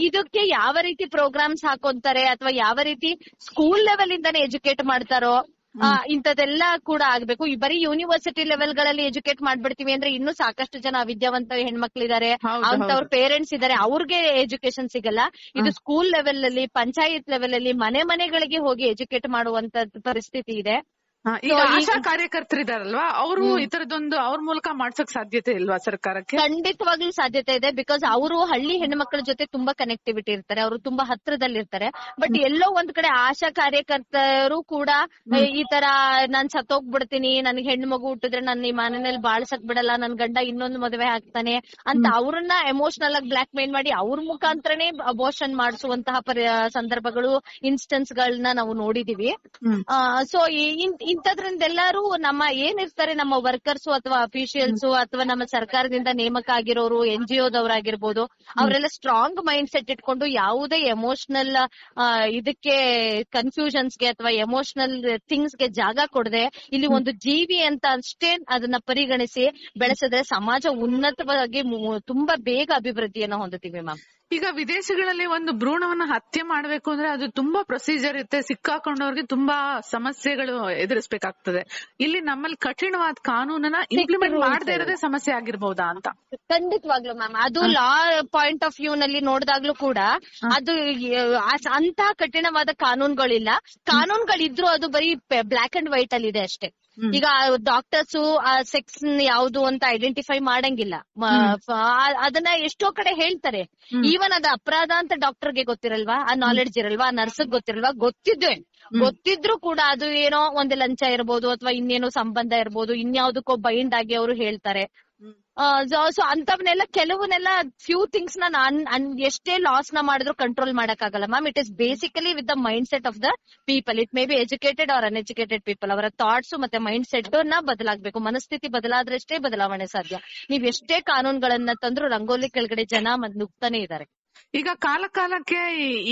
ಇದಕ್ಕೆ ಯಾವ ರೀತಿ ಪ್ರೋಗ್ರಾಮ್ಸ್ ಹಾಕೊಂತಾರೆ ಅಥವಾ ಯಾವ ರೀತಿ ಸ್ಕೂಲ್ ಲೆವೆಲ್ ಇಂದಾನೆ ಎಜುಕೇಟ್ ಮಾಡ್ತಾರೋ ಇಂಥದೆಲ್ಲ ಕೂಡ ಆಗ್ಬೇಕು. ಬರೀ ಯೂನಿವರ್ಸಿಟಿ ಲೆವೆಲ್ ಗಳಲ್ಲಿ ಎಜುಕೇಟ್ ಮಾಡ್ಬಿಡ್ತೀವಿ ಅಂದ್ರೆ ಇನ್ನೂ ಸಾಕಷ್ಟು ಜನ ವಿದ್ಯಾವಂತ ಹೆಣ್ಮಕ್ಳಿದಾರೆ, ಅಂತವ್ರ ಪೇರೆಂಟ್ಸ್ ಇದಾರೆ, ಅವ್ರಿಗೆ ಎಜುಕೇಶನ್ ಸಿಗಲ್ಲ. ಇದು ಸ್ಕೂಲ್ ಲೆವೆಲ್ ಅಲ್ಲಿ, ಪಂಚಾಯತ್ ಲೆವೆಲ್ ಅಲ್ಲಿ ಮನೆಗಳಿಗೆ ಹೋಗಿ ಎಜುಕೇಟ್ ಮಾಡುವಂತ ಪರಿಸ್ಥಿತಿ ಇದೆ. ಈಗ ಆಶಾ ಕಾರ್ಯಕರ್ತರಿದಾರಲ್ವಾ, ಅವರು ಈ ತರದೊಂದು ಅವ್ರ ಮೂಲಕ ಮಾಡ್ಸಕ್ ಸಾಧ್ಯತೆ ಇಲ್ವಾ ಸರ್ಕಾರಕ್ಕೆ? ಖಂಡಿತವಾಗ್ಲೂ ಸಾಧ್ಯತೆ ಇದೆ. ಬಿಕಾಸ್ ಅವರು ಹಳ್ಳಿ ಹೆಣ್ಮಕ್ಳ ಜೊತೆ ತುಂಬಾ ಕನೆಕ್ಟಿವಿಟಿ ಇರ್ತಾರೆ, ಅವರು ತುಂಬಾ ಹತ್ರದಲ್ಲಿರ್ತಾರೆ. ಬಟ್ ಎಲ್ಲೋ ಒಂದ್ ಕಡೆ ಆಶಾ ಕಾರ್ಯಕರ್ತರು ಕೂಡ ಈ ತರ ನಾನ್ ಸತ್ತೋಗ್ಬಿಡ್ತೀನಿ, ನನ್ಗೆ ಹೆಣ್ಣು ಮಗು ಹುಟ್ಟಿದ್ರೆ ನನ್ನ ಈ ಮನೆಯಲ್ಲಿ ಬಾಳ್ಸಕ್ ಬಿಡಲ್ಲ, ನನ್ ಗಂಡ ಇನ್ನೊಂದು ಮದುವೆ ಆಗ್ತಾನೆ ಅಂತ ಅವ್ರನ್ನ ಎಮೋಷನಲ್ ಆಗಿ ಬ್ಲಾಕ್ ಮೇಲ್ ಮಾಡಿ ಅವ್ರ ಮುಖಾಂತರನೇ ಅಬೋರ್ಷನ್ ಮಾಡಿಸುವಂತಹ ಸಂದರ್ಭಗಳು, ಇನ್ಸ್ಟೆನ್ಸ್ ಗಳನ್ನ ನಾವು ನೋಡಿದೀವಿ. ಸೊ ಇಂಥದ್ರಿಂದೆಲ್ಲರೂ ನಮ್ಮ ಏನಿರ್ತಾರೆ, ನಮ್ಮ ವರ್ಕರ್ಸ್ ಅಥವಾ ಅಫಿಷಿಯಲ್ಸ್ ಅಥವಾ ನಮ್ಮ ಸರ್ಕಾರದಿಂದ ನೇಮಕ ಆಗಿರೋರು, NGO ದವರಾಗಿರ್ಬೋದು, ಅವರೆಲ್ಲ ಸ್ಟ್ರಾಂಗ್ ಮೈಂಡ್ ಸೆಟ್ ಇಟ್ಕೊಂಡು ಯಾವುದೇ ಎಮೋಷನಲ್ ಇದಕ್ಕೆ ಕನ್ಫ್ಯೂಷನ್ಸ್ಗೆ ಅಥವಾ ಎಮೋಷನಲ್ ಥಿಂಗ್ಸ್ಗೆ ಜಾಗ ಕೊಡದೆ ಇಲ್ಲಿ ಒಂದು ಜೀವಿ ಅಂತ ಅಷ್ಟೇ ಅದನ್ನ ಪರಿಗಣಿಸಿ ಬೆಳೆಸಿದ್ರೆ ಸಮಾಜ ಉನ್ನತವಾಗಿ ತುಂಬಾ ಬೇಗ ಅಭಿವೃದ್ಧಿಯನ್ನ ಹೊಂದುತ್ತೀವಿ ಮ್ಯಾಮ್. ಈಗ ವಿದೇಶಗಳಲ್ಲಿ ಒಂದು ಭ್ರೂಣವನ್ನ ಹತ್ಯೆ ಮಾಡ್ಬೇಕು ಅಂದ್ರೆ ಅದು ತುಂಬಾ ಪ್ರೊಸೀಜರ್ ಇರುತ್ತೆ, ಸಿಕ್ಕಾಕೊಂಡವ್ರಿಗೆ ತುಂಬಾ ಸಮಸ್ಯೆಗಳು ಎದುರಿಸಬೇಕಾಗ್ತದೆ. ಇಲ್ಲಿ ನಮ್ಮಲ್ಲಿ ಕಠಿಣವಾದ ಕಾನೂನನ್ನ ಇಂಪ್ಲಿಮೆಂಟ್ ಮಾಡದೇ ಇರೋದೇ ಸಮಸ್ಯೆ ಆಗಿರ್ಬಹುದಾ ಅಂತ? ಖಂಡಿತವಾಗ್ಲು ಮ್ಯಾಮ್. ಅದು ಲಾ ಪಾಯಿಂಟ್ ಆಫ್ ವ್ಯೂ ನಲ್ಲಿ ನೋಡಿದಾಗ್ಲೂ ಕೂಡ ಅದು ಅಂತ ಕಠಿಣವಾದ ಕಾನೂನುಗಳಿಲ್ಲ. ಕಾನೂನುಗಳಿದ್ರು ಅದು ಬರೀ ಬ್ಲಾಕ್ ಅಂಡ್ ವೈಟ್ ಅಲ್ಲಿ ಇದೆ ಅಷ್ಟೇ. ಈಗ ಡಾಕ್ಟರ್ಸ್ ಸೆಕ್ಸ್ ಯಾವುದು ಅಂತ ಐಡೆಂಟಿಫೈ ಮಾಡಂಗಿಲ್ಲ. ಅದನ್ನ ಎಷ್ಟೋ ಕಡೆ ಹೇಳ್ತಾರೆ. ಈವನ್ ಅದ ಅಪರಾಧ ಅಂತ ಡಾಕ್ಟರ್ಗೆ ಗೊತ್ತಿರಲ್ವಾ, ಆ ನಾಲೆಡ್ಜ್ ಇರಲ್ವಾ, ಆ ನರ್ಸ್ಗ್ ಗೊತ್ತಿರಲ್ವಾ, ಗೊತ್ತಿದ್ರು ಕೂಡ ಅದು ಏನೋ ಒಂದು ಲಂಚ ಇರ್ಬೋದು ಅಥವಾ ಇನ್ನೇನೋ ಸಂಬಂಧ ಇರ್ಬೋದು, ಇನ್ಯಾವುದಕ್ಕೋ ಬೈಂಡ್ ಆಗಿ ಅವರು ಹೇಳ್ತಾರೆ. ಸೊ ಅಂತವನ್ನೆಲ್ಲ ಕೆಲವನ್ನೆಲ್ಲ ಫ್ಯೂ ಥಿಂಗ್ಸ್ ಎಷ್ಟೇ ಲಾಸ್ ನ ಮಾಡಿದ್ರು ಕಂಟ್ರೋಲ್ ಮಾಡಕ್ಕಾಗಲ್ಲ ma'am. It is basically with the mindset of the people. It may be educated or uneducated people. ಅವರ ಥಾಟ್ಸ್ ಮತ್ತೆ ಮೈಂಡ್ ಸೆಟ್ ನ ಬದಲಾಗಬೇಕು. ಮನಸ್ಥಿತಿ ಬದಲಾದ್ರಷ್ಟೇ ಬದಲಾವಣೆ ಸಾಧ್ಯ. ನೀವ್ ಎಷ್ಟೇ ಕಾನೂನುಗಳನ್ನ ತಂದ್ರು ರಂಗೋಲಿ ಕೆಳಗಡೆ ಜನ ನುಗ್ತಾನೆ ಇದಾರೆ. ಈಗ ಕಾಲಕ್ಕೆ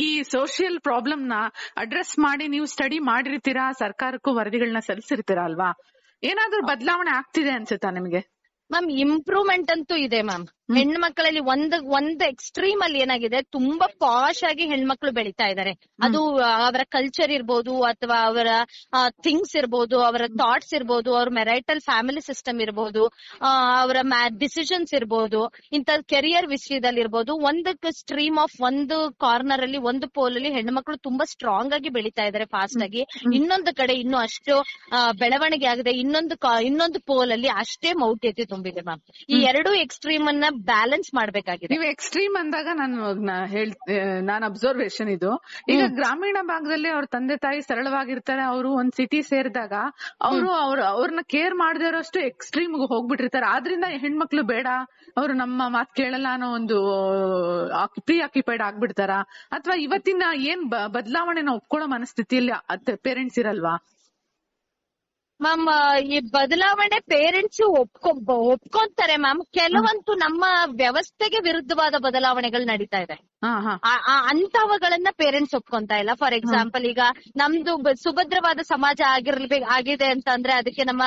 ಈ ಸೋಷಿಯಲ್ ಪ್ರಾಬ್ಲಮ್ ನ ಅಡ್ರೆಸ್ ಮಾಡಿ ನೀವು ಸ್ಟಡಿ ಮಾಡಿರ್ತೀರಾ, ಸರ್ಕಾರಕ್ಕೂ ವರದಿಗಳನ್ನ ಸಲ್ಲಿಸಿರ್ತೀರಾ ಅಲ್ವಾ? ಏನಾದ್ರೂ ಬದಲಾವಣೆ ಆಗ್ತಿದೆ ಅನ್ಸುತ್ತಾ ನಿಮ್ಗೆ? ಮ್ಯಾಮ್ ಇಂಪ್ರೂವ್ಮೆಂಟ್ ಅಂತೂ ಇದೆ ಮ್ಯಾಮ್. ಹೆಣ್ಣು ಮಕ್ಕಳಲ್ಲಿ ಒಂದು ಎಕ್ಸ್ಟ್ರೀಮ್ ಅಲ್ಲಿ ಏನಾಗಿದೆ, ತುಂಬಾ ಪಾಶ್ ಆಗಿ ಹೆಣ್ಮಕ್ಳು ಬೆಳೀತಾ ಇದ್ದಾರೆ. ಅದು ಅವರ ಕಲ್ಚರ್ ಇರ್ಬೋದು, ಅಥವಾ ಅವರ ಥಿಂಗ್ಸ್ ಇರ್ಬೋದು, ಅವರ ಥಾಟ್ಸ್ ಇರ್ಬೋದು, ಅವ್ರ ಮೆರೈಟಲ್ ಫ್ಯಾಮಿಲಿ ಸಿಸ್ಟಮ್ ಇರ್ಬೋದು, ಅವರ ಡಿಸಿಷನ್ಸ್ ಇರ್ಬೋದು, ಇಂತ ಕೆರಿಯರ್ ವಿಷಯದಲ್ಲಿ ಇರ್ಬೋದು. ಒಂದು ಸ್ಟ್ರೀಮ್ ಆಫ್ ಒಂದು ಕಾರ್ನರ್ ಅಲ್ಲಿ, ಒಂದು ಪೋಲ್ ಅಲ್ಲಿ ಹೆಣ್ಮಕ್ಳು ತುಂಬಾ ಸ್ಟ್ರಾಂಗ್ ಆಗಿ ಬೆಳೀತಾ ಇದ್ದಾರೆ, ಫಾಸ್ಟ್ ಆಗಿ. ಇನ್ನೊಂದು ಕಡೆ ಇನ್ನು ಅಷ್ಟು ಬೆಳವಣಿಗೆ ಆಗಿದೆ, ಇನ್ನೊಂದು ಪೋಲ್ ಅಲ್ಲಿ ಅಷ್ಟೇ ಮೌಢ್ಯತೆ ತುಂಬಿದೆ ಮ್ಯಾಮ್. ಈ ಎರಡು ಎಕ್ಸ್ಟ್ರೀಮ್ ಅನ್ನ ಬ್ಯಾಲೆನ್ಸ್ ಮಾಡ್ಬೇಕಾಗಿದೆ. ನೀವು ಎಕ್ಸ್ಟ್ರೀಮ್ ಅಂದಾಗ ನಾನು ಅಬ್ಸರ್ವೇಷನ್ ಇದು, ಈಗ ಗ್ರಾಮೀಣ ಭಾಗದಲ್ಲಿ ಅವ್ರ ತಂದೆ ತಾಯಿ ಸರಳವಾಗಿರ್ತಾರೆ, ಅವರು ಒಂದ್ ಸಿಟಿ ಸೇರಿದಾಗ ಅವ್ರನ್ನ ಕೇರ್ ಮಾಡದೇ ಇರೋಷ್ಟು ಎಕ್ಸ್ಟ್ರೀಮ್ ಹೋಗ್ಬಿಟ್ಟಿರ್ತಾರೆ. ಆದ್ರಿಂದ ಹೆಣ್ಮಕ್ಳು ಬೇಡ, ಅವ್ರು ನಮ್ಮ ಮಾತ್ ಕೇಳಲ್ಲ ಅನ್ನೋ ಒಂದು ಪ್ರೀ ಆಕ್ಯುಪೈಡ್ ಆಗ್ಬಿಡ್ತಾರ, ಅಥವಾ ಇವತ್ತಿನ ಏನ್ ಬದಲಾವಣೆನ ಒಪ್ಕೊಳ್ಳೋ ಮನಸ್ಥಿತಿಯಲ್ಲಿ ಪೇರೆಂಟ್ಸ್ ಇರಲ್ವಾ? ಮ್ಯಾಮ್, ಈ ಬದಲಾವಣೆ ಪೇರೆಂಟ್ಸ್ ಒಪ್ಕೊಂತಾರೆ ಮ್ಯಾಮ್. ಕೆಲವಂತೂ ನಮ್ಮ ವ್ಯವಸ್ಥೆಗೆ ವಿರುದ್ಧವಾದ ಬದಲಾವಣೆಗಳು ನಡೀತಾ ಇದೆ, ಅಂತವಗಳನ್ನ ಪೇರೆಂಟ್ಸ್ ಒಪ್ಕೊಂತಾ ಇಲ್ಲ. ಫಾರ್ ಎಕ್ಸಾಂಪಲ್, ಈಗ ನಮ್ದು ಸುಭದ್ರವಾದ ಸಮಾಜ ಆಗಿದೆ ಅಂತ ಅಂದ್ರೆ ಅದಕ್ಕೆ ನಮ್ಮ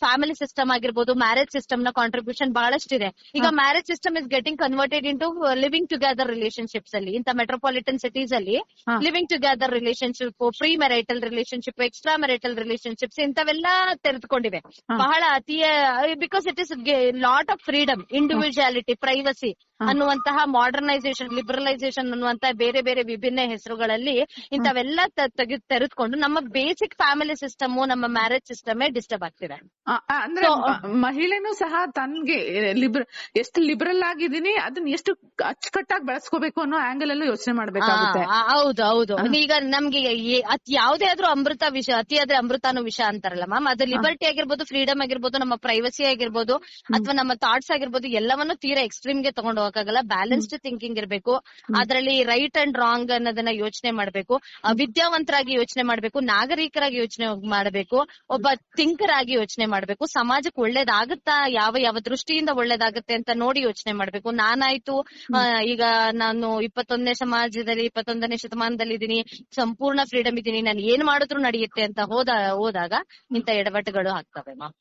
ಫ್ಯಾಮಿಲಿ ಸಿಸ್ಟಮ್ ಆಗಿರ್ಬೋದು, ಮ್ಯಾರೇಜ್ ಸಿಸ್ಟಮ್ ನ ಕಾಂಟ್ರಿಬ್ಯೂಷನ್ ಬಹಳಷ್ಟಿದೆ. ಈಗ marriage system is getting converted into living together relationships ಅಲ್ಲಿ. ಇಂತ ಮೆಟ್ರೋಪಾಲಿಟನ್ ಸಿಟೀಸ್ ಅಲ್ಲಿ living together relationship, pre marital relationship, extra marital relationships ಇಂಥವೆಲ್ಲ ತೆರೆದುಕೊಂಡಿವೆ ಬಹಳ because it is lot of freedom, individuality, privacy ಅನ್ನುವಂತಹ ಮಾಡರ್ನೈಸೇಷನ್, ಲಿಬರಲೈಸೇಷನ್ ಅನ್ನುವಂತಹ ಬೇರೆ ಬೇರೆ ವಿಭಿನ್ನ ಹೆಸರುಗಳಲ್ಲಿ ಇಂಥವೆಲ್ಲ ತೆರೆದುಕೊಂಡು ನಮ್ಮ ಬೇಸಿಕ್ ಫ್ಯಾಮಿಲಿ ಸಿಸ್ಟಮ್, ನಮ್ಮ ಮ್ಯಾರೇಜ್ ಸಿಸ್ಟಮ್ ಡಿಸ್ಟರ್ಬ್ ಆಗ್ತಿದೆ. ಅಂದ್ರೆ ಮಹಿಳೆನೂ ಸಹ ತನ್ಗೆ ಎಷ್ಟು ಲಿಬರಲ್ ಆಗಿದ್ದೀನಿ ಅದನ್ನ ಎಷ್ಟು ಅಚ್ಚುಕಟ್ಟಾಗಿ ಬೆಳೆಸ್ಕೋಬೇಕು ಅನ್ನೋ ಆಂಗಲ್ ಅಲ್ಲೂ ಯೋಚನೆ ಮಾಡ್ಬೇಕಾಗುತ್ತೆ. ಹೌದು. ಈಗ ನಮ್ಗೆ ಯಾವುದೇ ಆದ್ರೂ ಅಮೃತ ವಿಷ, ಅತಿಯಾದ್ರೆ ಅಮೃತಾನು ವಿಷ ಅಂತಾರಲ್ಲ ಮ್ಯಾಮ್. ಅದು ಲಿಬರ್ಟಿ ಆಗಿರ್ಬೋದು, ಫ್ರೀಡಮ್ ಆಗಿರ್ಬೋದು, ನಮ್ಮ ಪ್ರೈವಸಿ ಆಗಿರ್ಬೋದು, ಅಥವಾ ನಮ್ಮ ಥಾಟ್ಸ್ ಆಗಿರ್ಬೋದು, ಎಲ್ಲವನ್ನೂ ತೀರಾ ಎಕ್ಸ್ಟ್ರೀಮ್ ಗೆ ತಗೊಂಡು ಹೋಗಕ್ಕಾಗಲ್ಲ. ಬ್ಯಾಲೆನ್ಸ್ಡ್ ಥಿಂಕಿಂಗ್ ಇರಬೇಕು, ಅದರಲ್ಲಿ ರೈಟ್ ಅಂಡ್ ರಾಂಗ್ ಅನ್ನೋದನ್ನ ಯೋಚನೆ ಮಾಡಬೇಕು, ವಿದ್ಯಾವಂತರಾಗಿ ಯೋಚನೆ ಮಾಡಬೇಕು, ನಾಗರಿಕರಾಗಿ ಯೋಚನೆ ಮಾಡಬೇಕು, ಒಬ್ಬ ಥಿಂಕರ್ ಆಗಿ ಯೋಚನೆ ಮಾಡಬೇಕು, ಸಮಾಜಕ್ಕೆ ಒಳ್ಳೇದಾಗುತ್ತಾ, ಯಾವ ದೃಷ್ಟಿಯಿಂದ ಒಳ್ಳೇದಾಗುತ್ತೆ ಅಂತ ನೋಡಿ ಯೋಚನೆ ಮಾಡಬೇಕು. ನಾನಾಯ್ತು ಈಗ ನಾನು 21ನೇ ಶತಮಾನದಲ್ಲಿ ಇದ್ದೀನಿ, ಸಂಪೂರ್ಣ ಫ್ರೀಡಮ್ ಇದ್ದೀನಿ, ನಾನು ಏನ್ ಮಾಡಿದ್ರು ನಡೆಯುತ್ತೆ ಅಂತ ಹೋದಾಗ ಇಂತ ಎಡವಟ್ಟುಗಳು ಆಗ್ತವೆ ಮ್ಯಾಮ್.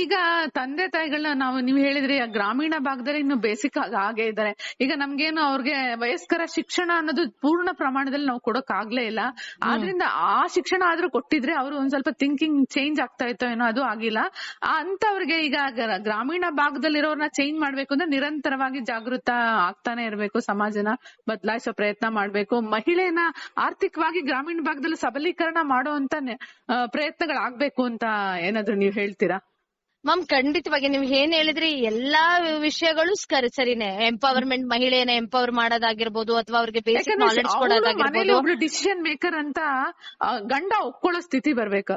ಈಗ ತಂದೆ ತಾಯಿಗಳನ್ನ ನೀವು ಹೇಳಿದ್ರಿ ಗ್ರಾಮೀಣ ಭಾಗದಲ್ಲಿ ಇನ್ನು ಬೇಸಿಕ್ ಹಾಗೆ ಇದ್ದಾರೆ. ಈಗ ನಮ್ಗೇನು ಅವ್ರಿಗೆ ವಯಸ್ಕರ ಶಿಕ್ಷಣ ಅನ್ನೋದು ಪೂರ್ಣ ಪ್ರಮಾಣದಲ್ಲಿ ನಾವು ಕೊಡಕ್ ಆಗ್ಲೇ ಇಲ್ಲ. ಆದ್ರಿಂದ ಆ ಶಿಕ್ಷಣ ಆದ್ರೂ ಕೊಟ್ಟಿದ್ರೆ ಅವರು ಒಂದ್ ಸ್ವಲ್ಪ ಥಿಂಕಿಂಗ್ ಚೇಂಜ್ ಆಗ್ತಾ ಇತ್ತೋ ಏನೋ, ಅದು ಆಗಿಲ್ಲ. ಅಂತವ್ರಿಗೆ ಈಗ ಗ್ರಾಮೀಣ ಭಾಗದಲ್ಲಿರೋರ್ನ ಚೇಂಜ್ ಮಾಡ್ಬೇಕು ಅಂದ್ರೆ ನಿರಂತರವಾಗಿ ಜಾಗೃತ ಆಗ್ತಾನೆ ಇರ್ಬೇಕು, ಸಮಾಜನ ಬದಲಾಯಿಸೋ ಪ್ರಯತ್ನ ಮಾಡ್ಬೇಕು. ಮಹಿಳೆನ ಆರ್ಥಿಕವಾಗಿ ಗ್ರಾಮೀಣ ಭಾಗದಲ್ಲಿ ಸಬಲೀಕರಣ ಮಾಡುವಂತ ಪ್ರಯತ್ನಗಳಾಗ್ಬೇಕು ಅಂತ ಏನಾದ್ರು ನೀವು ಹೇಳ್ತೀರಾ? ಮ್ಯಾಮ್, ಖಂಡಿತವಾಗಿ ನೀವು ಏನ್ ಹೇಳಿದ್ರಿ ಎಲ್ಲಾ ವಿಷಯಗಳು ಸರಿನೇ. ಎಂಪವರ್ಮೆಂಟ್, ಮಹಿಳೆಯನ್ನ ಎಂಪವರ್ ಮಾಡೋದಾಗಿರ್ಬೋದು, ಅಥವಾ ಅವ್ರಿಗೆ ಬೇಸಿಕ್ ನಾಲೆಡ್ಜ್ ಕೊಡೋದಾಗಿರ್ಬೋದು. ಒಬ್ರು ಡಿಸಿಷನ್ ಮೇಕರ್ ಅಂತ ಗಂಡ ಒಪ್ಕೊಳ್ಳೋ ಸ್ಥಿತಿ ಬರ್ಬೇಕು.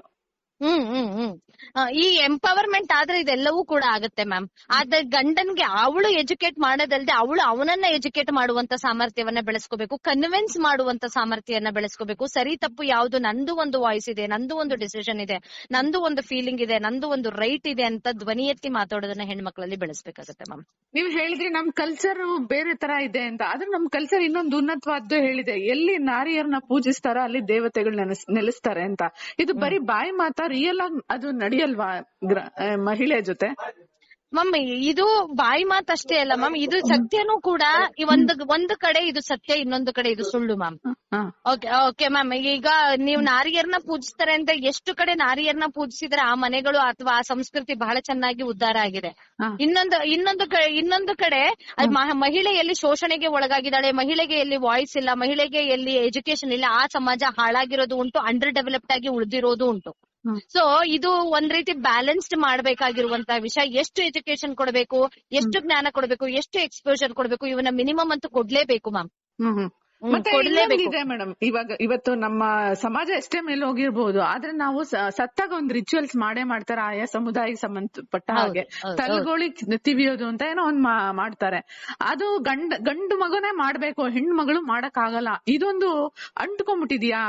ಈ ಎಂಪವರ್ಮೆಂಟ್ ಆದ್ರೆ ಇದೆಲ್ಲವೂ ಕೂಡ ಆಗುತ್ತೆ ಮ್ಯಾಮ್. ಆದ್ರೆ ಗಂಡನ್ಗೆ ಅವಳು ಎಜುಕೇಟ್ ಮಾಡೋದಲ್ದೆ ಅವನನ್ನ ಎಜುಕೇಟ್ ಮಾಡುವಂತ ಸಾಮರ್ಥ್ಯವನ್ನ ಬೆಳೆಸ್ಕೋಬೇಕು, ಕನ್ವಿನ್ಸ್ ಮಾಡುವಂತ ಸಾಮರ್ಥ್ಯವನ್ನ ಬೆಳೆಸ್ಕೋಬೇಕು. ಸರಿ ತಪ್ಪು ಯಾವ್ದು, ನಂದು ಒಂದು ವಾಯ್ಸ್ ಇದೆ, ನಂದು ಒಂದು ಡಿಸಿಷನ್ ಇದೆ, ನಂದು ಒಂದು ಫೀಲಿಂಗ್ ಇದೆ, ನಂದು ಒಂದು ರೈಟ್ ಇದೆ ಅಂತ ಧ್ವನಿ ಎತ್ತಿ ಮಾತಾಡೋದನ್ನ ಹೆಣ್ಮಕ್ಳಲ್ಲಿ ಬೆಳೆಸ್ಬೇಕಾಗುತ್ತೆ ಮ್ಯಾಮ್. ನೀವು ಹೇಳಿದ್ರಿ ನಮ್ ಕಲ್ಚರ್ ಬೇರೆ ತರ ಇದೆ ಅಂತ, ಆದ್ರೆ ನಮ್ ಕಲ್ಚರ್ ಇನ್ನೊಂದು ಉನ್ನತವಾದ್ದು ಹೇಳಿದೆ, ಎಲ್ಲಿ ನಾರಿಯರನ್ನ ಪೂಜಿಸ್ತಾರ ಅಲ್ಲಿ ದೇವತೆಗಳು ನೆಲೆಸ್ತಾರೆ ಅಂತ. ಇದು ಬರೀ ಬಾಯಿ ಮಾತಾ, ರಿಯಲ್ ಆಗಿ ಅದು ನಡೆಯಲ್ವಾ ಮಹಿಳೆ ಜೊತೆ? ಮ್ಯಾಮ್, ಇದು ಬಾಯಿ ಮಾತಷ್ಟೇ ಅಲ್ಲ ಮ್ಯಾಮ್, ಇದು ಸತ್ಯನೂ ಕೂಡ. ಒಂದು ಕಡೆ ಇದು ಸತ್ಯ, ಇನ್ನೊಂದು ಕಡೆ ಇದು ಸುಳ್ಳು ಮ್ಯಾಮ್. ಓಕೆ ಮ್ಯಾಮ್, ಈಗ ನೀವು ನಾರಿಯರನ್ನ ಪೂಜಿಸ್ತಾರೆ ಅಂತ ಎಷ್ಟು ಕಡೆ ನಾರಿಯರನ್ನ ಪೂಜಿಸಿದ್ರೆ ಆ ಮನೆಗಳು ಅಥವಾ ಆ ಸಂಸ್ಕೃತಿ ಬಹಳ ಚೆನ್ನಾಗಿ ಉದ್ಧಾರ ಆಗಿದೆ. ಇನ್ನೊಂದು ಕಡೆ ಮಹಿಳೆ ಎಲ್ಲಿ ಶೋಷಣೆಗೆ ಒಳಗಾಗಿದ್ದಾಳೆ, ಮಹಿಳೆಗೆ ಎಲ್ಲಿ ವಾಯ್ಸ್ ಇಲ್ಲ, ಮಹಿಳೆಗೆ ಎಲ್ಲಿ ಎಜುಕೇಶನ್ ಇಲ್ಲ, ಆ ಸಮಾಜ ಹಾಳಾಗಿರೋದು ಉಂಟು, ಅಂಡರ್ ಡೆವಲಪ್ಡ್ ಆಗಿ ಉಳಿದಿರೋದು ಉಂಟು. ಸೊ ಇದು ಒಂದ್ ರೀತಿ ಬ್ಯಾಲೆನ್ಸ್ಡ್ ಮಾಡ್ಬೇಕಾಗಿರುವಂತಹ ವಿಷಯ. ಎಷ್ಟು ಎಜುಕೇಶನ್ ಕೊಡಬೇಕು, ಎಷ್ಟು ಜ್ಞಾನ ಕೊಡಬೇಕು, ಎಷ್ಟು ಎಕ್ಸ್ಪೋಜರ್ ಕೊಡಬೇಕು, ಇವನ್ನ ಮಿನಿಮಮ್ ಅಂತೂ ಕೊಡ್ಲೇಬೇಕು ಮ್ಯಾಮ್. ಮತ್ತೆ ಇದೆ ಮೇಡಮ್, ಇವತ್ತು ನಮ್ಮ ಸಮಾಜ ಎಷ್ಟೇ ಮೇಲೆ ಹೋಗಿರ್ಬೋದು, ಆದ್ರೆ ನಾವು ಸತ್ತಾಗ ಒಂದು ರಿಚುವಲ್ಸ್ ಮಾಡೇ ಮಾಡ್ತಾರೆ ಆಯಾ ಸಮುದಾಯಕ್ಕೆ ಸಂಬಂಧಪಟ್ಟ ಹಾಗೆ. ತಲೆಗೋಳಿ ತಿವಿಯೋದು ಅಂತ ಏನೋ ಒಂದ್ ಮಾಡ್ತಾರೆ. ಅದು ಗಂಡು ಮಗನೇ ಮಾಡ್ಬೇಕು, ಹೆಣ್ಣು ಮಗಳು ಮಾಡಕ್ ಆಗಲ್ಲ. ಇದೊಂದು ಅಂಟ್ಕೊಂಡ್ಬಿಟ್ಟಿದ್ಯಾ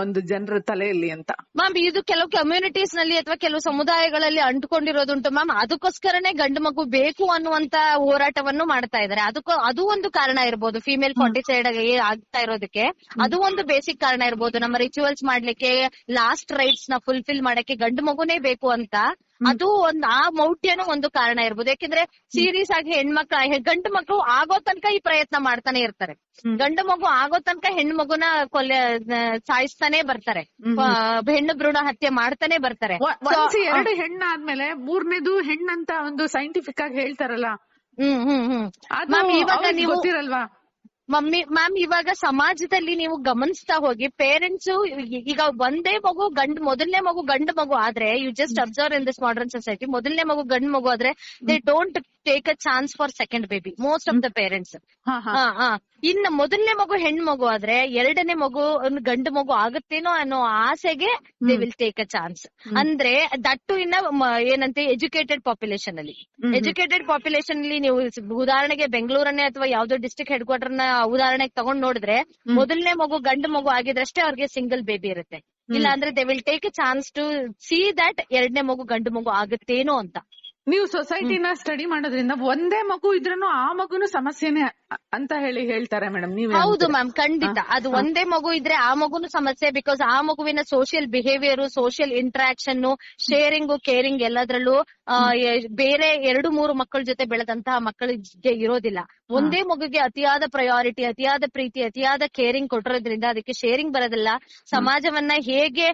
ಒಂದು ಜನರ ತಲೆಯಲ್ಲಿ ಅಂತ ಮ್ಯಾಮ್. ಇದು ಕೆಲವು ಕಮ್ಯುನಿಟೀಸ್ ನಲ್ಲಿ ಅಥವಾ ಕೆಲವು ಸಮುದಾಯಗಳಲ್ಲಿ ಅಂಟ್ಕೊಂಡಿರೋದುಂಟು ಮ್ಯಾಮ್. ಅದಕ್ಕೋಸ್ಕರನೇ ಗಂಡು ಮಗು ಬೇಕು ಅನ್ನುವಂತ ಹೋರಾಟವನ್ನು ಮಾಡ್ತಾ ಇದಾರೆ. ಅದು ಒಂದು ಕಾರಣ ಇರ್ಬೋದು. ಫಿಮೇಲ್ ಫಾರ್ಟಿಸೈಡ್ ಆಗ್ತಾ ಇರೋದಕ್ಕೆ ಅದು ಒಂದು ಬೇಸಿಕ್ ಕಾರಣ ಇರ್ಬೋದು. ನಮ್ಮ ರಿಚುವಲ್ಸ್ ಮಾಡ್ಲಿಕ್ಕೆ, ಲಾಸ್ಟ್ ರೈಟ್ಸ್ ನ ಫುಲ್ಫಿಲ್ ಮಾಡಕ್ಕೆ ಗಂಡು ಮಗುನೇ ಬೇಕು ಅಂತ ಅದು ಒಂದು ಆ ಮೌಢ್ಯನೂ ಒಂದು ಕಾರಣ ಇರ್ಬೋದು. ಯಾಕೆಂದ್ರೆ ಸೀರಿಯಸ್ ಆಗಿ ಗಂಡು ಮಕ್ಕಳು ಆಗೋ ತನಕ ಈ ಪ್ರಯತ್ನ ಮಾಡ್ತಾನೆ ಇರ್ತಾರೆ. ಗಂಡು ಮಗು ಆಗೋ ತನಕ ಹೆಣ್ಣು ಮಗುನ ಸಾಯಿಸ್ತಾನೆ ಬರ್ತಾರೆ, ಹೆಣ್ಣು ಭ್ರೂಣ ಹತ್ಯೆ ಮಾಡ್ತಾನೆ ಬರ್ತಾರೆ. ಎರಡು ಹೆಣ್ಣಾದ್ಮೇಲೆ ಮೂರನೇದು ಹೆಣ್ಣಂತ ಒಂದು ಸೈಂಟಿಫಿಕ್ ಆಗಿ ಹೇಳ್ತಾರಲ್ಲ, ಮ್ಯಾಮ್ ಇವಾಗ ನೀವು ಗೊತ್ತಿರಲ್ವಾ ಮ್ಯಾಮ್ ಇವಾಗ ಸಮಾಜದಲ್ಲಿ ನೀವು ಗಮನಿಸ್ತಾ ಹೋಗಿ ಪೇರೆಂಟ್ಸ್ ಈಗ ಮೊದಲನೇ ಮಗು ಗಂಡು ಮಗು ಆದ್ರೆ, you just observe in this modern society, ಮೊದಲನೇ ಮಗು ಗಂಡು ಮಗು ಆದ್ರೆ they don't take a chance for second baby, most of the parents. ಇನ್ನು ಮೊದಲನೇ ಮಗು ಹೆಣ್ಣು ಮಗು ಆದ್ರೆ ಎರಡನೇ ಮಗು ಗಂಡು ಮಗು ಆಗುತ್ತೇನೋ ಅನ್ನೋ ಆಸೆಗೆ they will take a chance. ಅಂದ್ರೆ ದಟ್ಟು ಏನಂತೆ ಎಜುಕೇಟೆಡ್ ಪಾಪ್ಯುಲೇಷನ್ ಅಲ್ಲಿ ನೀವು ಉದಾಹರಣೆಗೆ ಬೆಂಗಳೂರನ್ನೇ ಅಥವಾ ಯಾವ್ದೋ ಡಿಸ್ಟ್ರಿಕ್ಟ್ ಹೆಡ್ ಕ್ವಾರ್ಟರ್ ನ ಉದಾಹರಣೆಗೆ ತಗೊಂಡ್ ನೋಡಿದ್ರೆ, ಮೊದಲನೇ ಮಗು ಗಂಡು ಮಗು ಆಗಿದ್ರಷ್ಟೇ ಅವ್ರಿಗೆ ಸಿಂಗಲ್ ಬೇಬಿ ಇರುತ್ತೆ. ಇಲ್ಲ ಅಂದ್ರೆ they will take a chance to see that ಎರಡನೇ ಮಗು ಗಂಡು ಮಗು ಆಗುತ್ತೇನೋ ಅಂತ. ನೀವು ಸೊಸೈಟಿನ ಸ್ಟಡಿ ಮಾಡೋದ್ರಿಂದ ಒಂದೇ ಮಗು ಇದ್ರೂ ಆ ಮಗುನು ಸಮಸ್ಯೆನೆ ಅಂತ ಹೇಳ್ತಾರೆ ಮೇಡಮ್. ನೀವು ಹೌದು ಮ್ಯಾಮ್, ಖಂಡಿತ. ಅದು ಒಂದೇ ಮಗು ಇದ್ರೆ ಆ ಮಗುನು ಸಮಸ್ಯೆ. ಬಿಕಾಸ್ ಆ ಮಗುವಿನ social behaviour, social interaction, sharing, caring ಎಲ್ಲದ್ರಲ್ಲೂ ಬೇರೆ 2-3 ಮಕ್ಕಳ ಜೊತೆ ಬೆಳೆದಂತಹ ಮಕ್ಕಳಿಗೆ ಇರೋದಿಲ್ಲ. ಒಂದೇ ಮಗುಗೆ ಅತಿಯಾದ ಪ್ರಯಾರಿಟಿ, ಅತಿಯಾದ ಪ್ರೀತಿ, ಅತಿಯಾದ ಕೇರಿಂಗ್ ಕೊಟ್ಟಿರೋದ್ರಿಂದ ಅದಕ್ಕೆ ಶೇರಿಂಗ್ ಬರೋದಿಲ್ಲ. ಸಮಾಜವನ್ನ ಹೇಗೆ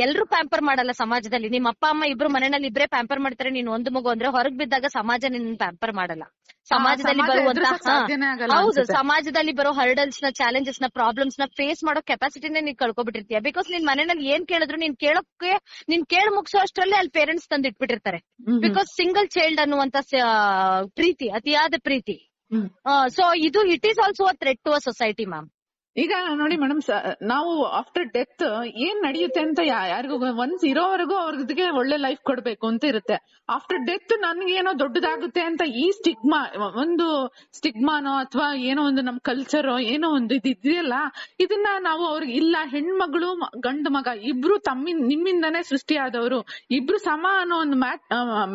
ಎಲ್ರು ಪ್ಯಾಂಪರ್ ಮಾಡಲ್ಲ ಸಮಾಜದಲ್ಲಿ. ನಿಮ್ಮ ಅಪ್ಪ ಅಮ್ಮ ಇಬ್ರು ಮನೆಯಲ್ಲಿ ಇಬ್ರೇ ಪ್ಯಾಂಪರ್ ಮಾಡ್ತಾರೆ, ನೀನ್ ಒಂದು ಮಗು ಅಂದ್ರೆ ಹೊರಗ್ ಬಿದ್ದಾಗ ಸಮಾಜ ನಿನ್ನ ಪ್ಯಾಂಪರ್ ಮಾಡಲ್ಲ. ಸಮಾಜದಲ್ಲಿ ಸಮಾಜದಲ್ಲಿ ಬರೋ ಹರ್ಡಲ್ಸ್ ನ, ಚಾಲೆಂಜಸ್ ನ, ಪ್ರಾಬ್ಲಮ್ಸ್ ನ ಫೇಸ್ ಮಾಡೋ ಕೆಪಾಸಿಟಿನೇ ನೀನ್ ಕಳ್ಕೊಬಿಟ್ಟಿರ್ತೀಯ. ಬಿಕಾಸ್ ನೀನ್ ಮನೆಯಲ್ಲಿ ಏನ್ ಕೇಳಿದ್ರು ನೀನ್ ಕೇಳ ಮುಗಿಸೋ ಅಷ್ಟ್ರಲ್ಲೇ ಅಲ್ಲಿ ಪೇರೆಂಟ್ಸ್ ತಂದು ಇಟ್ಬಿಟ್ಟಿರ್ತಾರೆ. ಬಿಕಾಸ್ ಸಿಂಗಲ್ ಚೈಲ್ಡ್ ಅನ್ನುವಂತ ಪ್ರೀತಿ, ಅತಿಯಾದ ಪ್ರೀತಿ. So it is also a threat to a society ma'am. ಈಗ ನೋಡಿ ಮೇಡಮ್, ನಾವು ಆಫ್ಟರ್ ಡೆತ್ ಏನ್ ನಡೆಯುತ್ತೆ ಅಂತ ಯಾರಿಗೂ ಒನ್ಸ್ ಇರೋವರೆಗೂ ಅವ್ರಿಗೆ ಒಳ್ಳೆ ಲೈಫ್ ಕೊಡ್ಬೇಕು ಅಂತ ಇರುತ್ತೆ. ಆಫ್ಟರ್ ಡೆತ್ ನನ್ಗೇನೋ ದೊಡ್ಡದಾಗುತ್ತೆ ಅಂತ ಈ ಸ್ಟಿಗ್ಮಾನೋ ಅಥವಾ ಏನೋ ಒಂದು ನಮ್ ಕಲ್ಚರ್ ಏನೋ ಒಂದು ಇದೆಯಲ್ಲ, ಇದನ್ನ ನಾವು ಅವ್ರಿಗೆ ಇಲ್ಲ, ಹೆಣ್ಮಗಳು ಗಂಡು ಮಗ ಇಬ್ರು ನಿಮ್ಮಿಂದಾನೇ ಸೃಷ್ಟಿಯಾದವರು, ಇಬ್ರು ಸಮ ಅನ್ನೋ ಒಂದು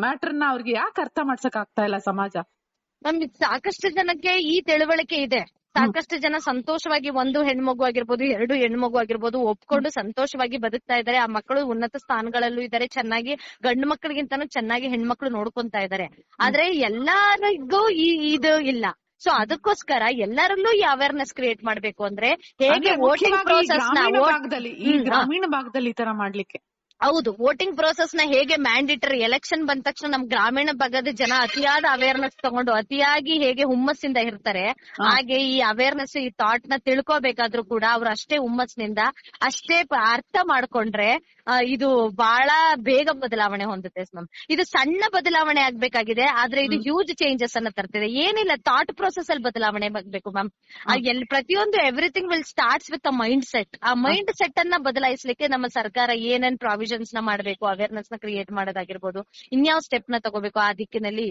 ಮ್ಯಾಟರ್ನ ಅವ್ರಿಗೆ ಯಾಕೆ ಅರ್ಥ ಮಾಡ್ಸಕ್ ಆಗ್ತಾ ಇಲ್ಲ ಸಮಾಜ? ನಮ್ಗೆ ಸಾಕಷ್ಟು ಜನಕ್ಕೆ ಈ ತಿಳುವಳಿಕೆ ಇದೆ. ಸಾಕಷ್ಟು ಜನ ಸಂತೋಷವಾಗಿ ಒಂದು ಹೆಣ್ಮಗು ಆಗಿರ್ಬೋದು, 2 ಹೆಣ್ಮಗು ಆಗಿರ್ಬೋದು ಒಪ್ಕೊಂಡು ಸಂತೋಷವಾಗಿ ಬದುಕ್ತಾ ಇದಾರೆ. ಆ ಮಕ್ಕಳು ಉನ್ನತ ಸ್ಥಾನಗಳಲ್ಲೂ ಇದಾರೆ, ಚೆನ್ನಾಗಿ ಗಂಡು ಮಕ್ಕಳಿಗಿಂತಾನು ಚೆನ್ನಾಗಿ ಹೆಣ್ಮಕ್ಳು ನೋಡ್ಕೊಂತಾ ಇದಾರೆ. ಆದ್ರೆ ಎಲ್ಲರಿಗೂ ಇದು ಇಲ್ಲ. ಸೊ ಅದಕ್ಕೋಸ್ಕರ ಎಲ್ಲರಲ್ಲೂ ಈ ಅವೇರ್ನೆಸ್ ಕ್ರಿಯೇಟ್ ಮಾಡ್ಬೇಕು. ಅಂದ್ರೆ ಹೇಗೆ ವೋಟಿಂಗ್ ಪ್ರೋಸೆಸ್ ಈ ಗ್ರಾಮೀಣ ಭಾಗದಲ್ಲಿ ಈ ತರ ಮಾಡ್ಲಿಕ್ಕೆ, ಹೌದು, ವೋಟಿಂಗ್ ಪ್ರೋಸೆಸ್ ನ ಹೇಗೆ ಮ್ಯಾಂಡೇಟರಿ, ಎಲೆಕ್ಷನ್ ಬಂದ ತಕ್ಷಣ ನಮ್ ಗ್ರಾಮೀಣ ಭಾಗದ ಜನ ಅತಿಯಾದ ಅವೇರ್ನೆಸ್ ತಗೊಂಡು ಅತಿಯಾಗಿ ಹೇಗೆ ಹುಮ್ಮಸ್ಸಿಂದ ಇರ್ತಾರೆ, ಹಾಗೆ ಈ ಅವೇರ್ನೆಸ್, ಈ ಥಾಟ್ ನ ತಿಳ್ಕೋಬೇಕಾದ್ರೂ ಕೂಡ ಅವ್ರು ಅಷ್ಟೇ ಹುಮ್ಮಸ್ಸಿನಿಂದ ಅಷ್ಟೇ ಅರ್ಥ ಮಾಡ್ಕೊಂಡ್ರೆ ಇದು ಬಹಳ ಬೇಗ ಬದಲಾವಣೆ ಹೊಂದುತ್ತೆ ಮ್ಯಾಮ್. ಇದು ಸಣ್ಣ ಬದಲಾವಣೆ ಆಗ್ಬೇಕಾಗಿದೆ, ಆದ್ರೆ ಇದು ಹ್ಯೂಜ್ ಚೇಂಜಸ್ ಅನ್ನ ತರ್ತಿದೆ. ಏನಿಲ್ಲ, ಥಾಟ್ ಪ್ರೋಸೆಸ್ ಅಲ್ಲಿ ಬದಲಾವಣೆ ಆಗ್ಬೇಕು ಮ್ಯಾಮ್. ಪ್ರತಿಯೊಂದು everything will starts with a mind set. ಆ ಮೈಂಡ್ ಸೆಟ್ ಅನ್ನ ಬದಲಾಯಿಸಲಿಕ್ಕೆ ನಮ್ಮ ಸರ್ಕಾರ ಏನೇನ್ ಪ್ರಾವಿಷನ್ಸ್ ನ ಮಾಡಬೇಕು, ಅವೇರ್ನೆಸ್ ನ ಕ್ರಿಯೇಟ್ ಮಾಡೋದಾಗಿರ್ಬೋದು, ಇನ್ಯಾವ ಸ್ಟೆಪ್ ನ ತಗೋಬೇಕು ಆ ದಿಕ್ಕಿನಲ್ಲಿ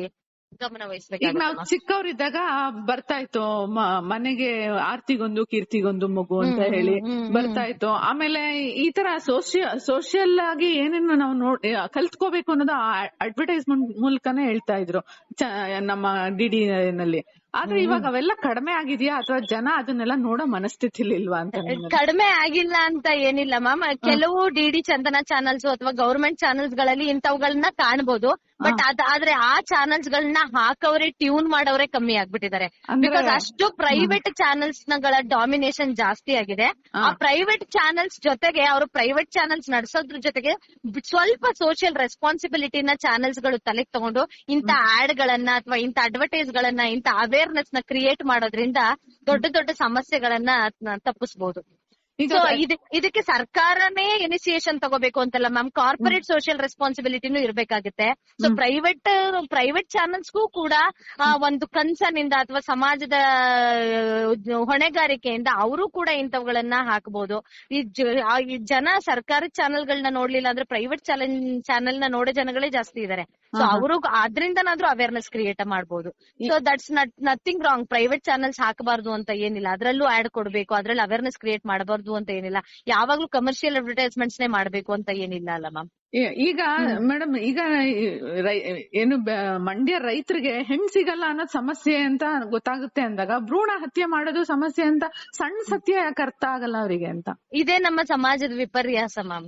ಗಮನ ವಹಿಸ್ಬೇಕು. ಈಗ ನಾವು ಚಿಕ್ಕವರಿದ್ದಾಗ ಬರ್ತಾ ಇತ್ತು ಮನೆಗೆ ಆರ್ತಿಗೊಂದು ಕೀರ್ತಿಗೊಂದು ಮಗು ಅಂತ ಹೇಳಿ ಬರ್ತಾ ಇತ್ತು. ಆಮೇಲೆ ಈ ತರ ಸೋಷಿಯಲ್ ಆಗಿ ಏನೇನು ನಾವು ಕಲ್ತ್ಕೋಬೇಕು ಅನ್ನೋದು ಅಡ್ವರ್ಟೈಸ್ಮೆಂಟ್ ಮೂಲಕನೇ ಹೇಳ್ತಾ ಇದ್ರು ನಮ್ಮ ಡಿಡಿ ನಲ್ಲಿ. ಆದ್ರೆ ಇವಾಗ ಅವೆಲ್ಲ ಕಡಿಮೆ ಆಗಿದ್ಯಾ ಅಥವಾ ಜನ ಅದನ್ನೆಲ್ಲ ನೋಡೋ ಮನಸ್ಥಿತಿ ಇಲ್ವಾ ಅಂತ? ಕಡಿಮೆ ಆಗಿಲ್ಲ ಅಂತ ಏನಿಲ್ಲ ಮ್ಯಾಮ್. ಕೆಲವು ಡಿಡಿ ಚಂದನ ಚಾನಲ್ಸ್ ಅಥವಾ ಗವರ್ಮೆಂಟ್ ಚಾನಲ್ಸ್ ಗಳಲ್ಲಿ ಇಂಥವುಗಳನ್ನ ಕಾಣಬಹುದು. ಬಟ್ ಆದ್ರೆ ಆ ಚಾನಲ್ಸ್ ಗಳನ್ನ ಹಾಕವ್ರೆ, ಟ್ಯೂನ್ ಮಾಡವ್ರೆ ಕಮ್ಮಿ ಆಗ್ಬಿಟ್ಟಿದ್ದಾರೆ. ಬಿಕಾಸ್ ಅಷ್ಟು ಪ್ರೈವೇಟ್ ಚಾನಲ್ಸ್ ಗಳ ಡಾಮಿನೇಷನ್ ಜಾಸ್ತಿ ಆಗಿದೆ. ಆ ಪ್ರೈವೇಟ್ ಚಾನಲ್ಸ್ ಜೊತೆಗೆ ಅವರು ಪ್ರೈವೇಟ್ ಚಾನಲ್ಸ್ ನಡೆಸೋದ್ರ ಜೊತೆಗೆ ಸ್ವಲ್ಪ ಸೋಷಿಯಲ್ ರೆಸ್ಪಾನ್ಸಿಬಿಲಿಟಿನ ಚಾನಲ್ಸ್ ಗಳು ತಲೆಗೆ ತಗೊಂಡು ಇಂತ ಆಡ್ ಗಳನ್ನ ಅಥವಾ ಇಂತ ಅಡ್ವರ್ಟೈಸ್ ಗಳನ್ನ, ಇಂತ ಅವೇರ್ನೆಸ್ ನ ಕ್ರಿಯೇಟ್ ಮಾಡೋದ್ರಿಂದ ದೊಡ್ಡ ದೊಡ್ಡ ಸಮಸ್ಯೆಗಳನ್ನ ತಪ್ಪಿಸಬಹುದು. ಸೊ ಇದಕ್ಕೆ ಸರ್ಕಾರನೇ ಇನಿಸಿಯೇಷನ್ ತಗೋಬೇಕು ಅಂತಲ್ಲ ಮ್ಯಾಮ್, ಕಾರ್ಪೊರೇಟ್ ಸೋಷಿಯಲ್ ರೆಸ್ಪಾನ್ಸಿಬಿಲಿಟಿನೂ ಇರ್ಬೇಕಾಗುತ್ತೆ. ಸೊ ಪ್ರೈವೇಟ್ ಚಾನಲ್ಸ್ಗೂ ಕೂಡ ಒಂದು ಕನ್ಸರ್ನ್ ಇಂದ ಅಥವಾ ಸಮಾಜದ ಹೊಣೆಗಾರಿಕೆಯಿಂದ ಅವರು ಕೂಡ ಇಂಥವುಗಳನ್ನ ಹಾಕಬಹುದು. ಈ ಜನ ಸರ್ಕಾರಿ ಚಾನೆಲ್ಗಳನ್ನ ನೋಡ್ಲಿಲ್ಲ ಅಂದ್ರೆ ಪ್ರೈವೇಟ್ ಚಾನೆಲ್ ನ ನೋಡೋ ಜನಗಳೇ ಜಾಸ್ತಿ ಇದಾರೆ. ಸೊ ಅವರು ಅದ್ರಿಂದನಾದ್ರೂ ಅವೇರ್ನೆಸ್ ಕ್ರಿಯೇಟ್ ಮಾಡಬಹುದು. So that's nothing wrong. Private channels ಹಾಕಬಾರ್ದು ಅಂತ ಏನಿಲ್ಲ, ಅದ್ರಲ್ಲೂ ಆಡ್ ಕೊಡ್ಬೇಕು, ಅದ್ರಲ್ಲಿ ಅವೇರ್ನೆಸ್ ಕ್ರಿಯೇಟ್ ಮಾಡಬಾರ್ದು ಅಂತ ಏನಿಲ್ಲ. ಯಾವಾಗ್ಲೂ ಕಮರ್ಷಿಯಲ್ ಅಡ್ವರ್ಟೈಸ್ಮೆಂಟ್ಸ್ ನೇ ಮಾಡ್ಬೇಕು ಅಂತ ಏನಿಲ್ಲ ಅಲ್ಲ ಮ್ಯಾಮ್. ಈಗ ಮೇಡಮ್, ಈಗ ಏನು ಮಂಡ್ಯ ರೈತರಿಗೆ ಹೆಣ್ ಸಿಗಲ್ಲ ಅನ್ನೋದು ಸಮಸ್ಯೆ ಅಂತ ಗೊತ್ತಾಗುತ್ತೆ ಅಂದಾಗ ಭ್ರೂಣ ಹತ್ಯೆ ಮಾಡೋದು ಸಮಸ್ಯೆ ಅಂತ ಸಣ್ಣ ಸತ್ಯ ಯಾಕೆ ಅರ್ಥ ಆಗಲ್ಲ ಅವರಿಗೆ ಅಂತ. ಇದೇ ನಮ್ಮ ಸಮಾಜದ ವಿಪರ್ಯಾಸ ಮ್ಯಾಮ್.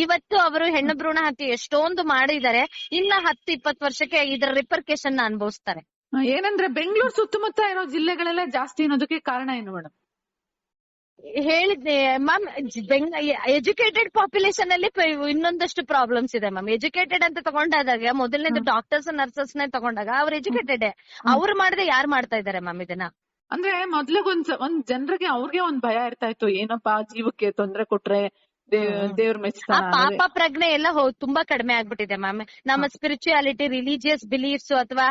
ಇವತ್ತು ಅವರು ಹೆಣ್ಣು ಭ್ರೂಣ ಹತ್ಯೆ ಎಷ್ಟೊಂದು ಮಾಡಿದ್ದಾರೆ, ಇನ್ನ 10-20 ವರ್ಷಕ್ಕೆ ಇದರ ರಿಪರ್ಕೇಶನ್ ಅನುಭವಿಸ್ತಾರೆ. ಏನಂದ್ರೆ ಬೆಂಗಳೂರು ಸುತ್ತಮುತ್ತ ಇರೋ ಜಿಲ್ಲೆಗಳೆಲ್ಲ ಜಾಸ್ತಿ ಅನ್ನೋದಕ್ಕೆ ಕಾರಣ ಏನು ಮೇಡಮ್? ಹೇಳಿದ್ದೆ ಮ್ಯಾಮ್, ಎಜುಕೇಟೆಡ್ ಪಾಪ್ಯುಲೇಷನ್ ಅಲ್ಲಿ ಇನ್ನೊಂದಷ್ಟು ಪ್ರಾಬ್ಲಮ್ಸ್ ಇದೆ ಮ್ಯಾಮ್. ಎಜುಕೇಟೆಡ್ ಅಂತ ತಗೊಂಡಾಗ ಮೊದಲನೇದು ಡಾಕ್ಟರ್ಸ್ ನರ್ಸಸ್ ನೇ ತಗೊಂಡಾಗ ಅವ್ರು ಎಜುಕೇಟೆಡ್, ಅವ್ರು ಮಾಡದೆ ಯಾರು ಮಾಡ್ತಾ ಇದಾರೆ ಮ್ಯಾಮ್ ಇದನ್ನ? ಅಂದ್ರೆ ಮೊದ್ಲಿಗೆ ಒಂದ್ ಜನರಿಗೆ ಅವ್ರಿಗೆ ಒಂದ್ ಭಯ ಇರ್ತಾ ಇತ್ತು, ಏನಪ್ಪಾ ಜೀವಕ್ಕೆ ತೊಂದ್ರೆ ಕೊಟ್ರೆ ದೇವ್ರ ಮೆಚ್ತಾನ. ಪಾಪ ಪ್ರಜ್ಞೆ ಎಲ್ಲ ತುಂಬಾ ಕಡಿಮೆ ಆಗ್ಬಿಟ್ಟಿದೆ ಮ್ಯಾಮ್. ನಮ್ಮ ಸ್ಪಿರಿಚುಯಾಲಿಟಿ, ರಿಲಿಜಿಯಸ್ ಬಿಲೀಫ್ಸ್ ಅಥವಾ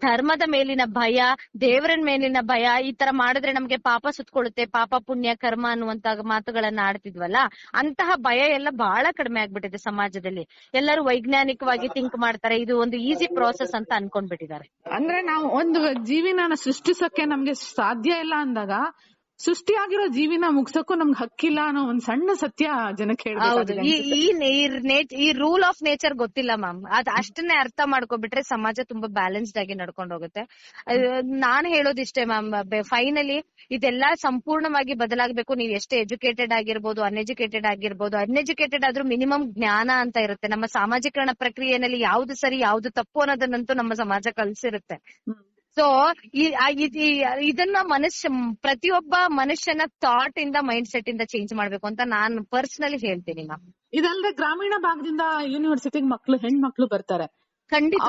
ಧರ್ಮದ ಮೇಲಿನ ಭಯ, ದೇವರ ಮೇಲಿನ ಭಯ, ಈ ತರ ಮಾಡಿದ್ರೆ ನಮ್ಗೆ ಪಾಪ ಸುತ್ಕೊಳ್ಳುತ್ತೆ, ಪಾಪ ಪುಣ್ಯ ಕರ್ಮ ಅನ್ನುವಂತ ಮಾತುಗಳನ್ನ ಆಡ್ತಿದ್ವಲ್ಲ, ಅಂತಹ ಭಯ ಎಲ್ಲ ಬಹಳ ಕಡಿಮೆ ಆಗ್ಬಿಟ್ಟಿದೆ ಸಮಾಜದಲ್ಲಿ. ಎಲ್ಲರೂ ವೈಜ್ಞಾನಿಕವಾಗಿ ಥಿಂಕ್ ಮಾಡ್ತಾರೆ, ಇದು ಒಂದು ಈಸಿ ಪ್ರೋಸೆಸ್ ಅಂತ ಅನ್ಕೊಂಡ್ಬಿಟ್ಟಿದ್ದಾರೆ. ಅಂದ್ರೆ ನಾವು ಒಂದು ಜೀವಿನ ಸೃಷ್ಟಿಸಕ್ಕೆ ನಮ್ಗೆ ಸಾಧ್ಯ ಇಲ್ಲ ಅಂದಾಗ ಸೃಷ್ಟಿಯಾಗಿರೋ ಜೀವಿನ ಮುಗ್ಸಕ್ಕೂ ನಮ್ಗೆ ಹಕ್ಕಿಲ್ಲ ಅನ್ನೋ ಒಂದ್ ಸಣ್ಣ ಸತ್ಯ ಜನಕ್ಕೆ ಹೌದು. ಈ ರೂಲ್ ಆಫ್ ನೇಚರ್ ಗೊತ್ತಿಲ್ಲ ಮ್ಯಾಮ್. ಅದ್ ಅಷ್ಟನ್ನೇ ಅರ್ಥ ಮಾಡ್ಕೊಬಿಟ್ರೆ ಸಮಾಜ ತುಂಬಾ ಬ್ಯಾಲೆನ್ಸ್ಡ್ ಆಗಿ ನಡ್ಕೊಂಡು ಹೋಗುತ್ತೆ. ನಾನ್ ಹೇಳೋದಿಷ್ಟೇ ಮ್ಯಾಮ್, ಫೈನಲಿ ಇದೆಲ್ಲಾ ಸಂಪೂರ್ಣವಾಗಿ ಬದಲಾಗಬೇಕು. ನೀವು ಎಷ್ಟೇ ಎಜುಕೇಟೆಡ್ ಆಗಿರ್ಬೋದು, ಅನ್ಎಜುಕೇಟೆಡ್ ಆಗಿರ್ಬೋದು, ಅನ್ಎಜುಕೇಟೆಡ್ ಆದ್ರೂ ಮಿನಿಮಮ್ ಜ್ಞಾನ ಅಂತ ಇರುತ್ತೆ. ನಮ್ಮ ಸಾಮಾಜಿಕರಣ ಪ್ರಕ್ರಿಯೆನಲ್ಲಿ ಯಾವ್ದು ಸರಿ ಯಾವ್ದು ತಪ್ಪು ಅನ್ನೋದನ್ನಂತೂ ನಮ್ಮ ಸಮಾಜ ಕಲ್ಸಿರುತ್ತೆ. ಸೊ ಇದನ್ನ ಪ್ರತಿಯೊಬ್ಬ ಮನುಷ್ಯನ ಥಾಟ್ ಇಂದ ಮೈಂಡ್ ಸೆಟ್ ಇಂದ ಚೇಂಜ್ ಮಾಡ್ಬೇಕು ಅಂತ ನಾನು ಪರ್ಸನಲಿ ಹೇಳ್ತೀನಿ ಮ್ಯಾಮ್. ಇದಲ್ಲದೆ ಗ್ರಾಮೀಣ ಭಾಗದಿಂದ ಯೂನಿವರ್ಸಿಟಿಗೆ ಹೆಣ್ಮಕ್ಳು ಬರ್ತಾರೆ. ಖಂಡಿತ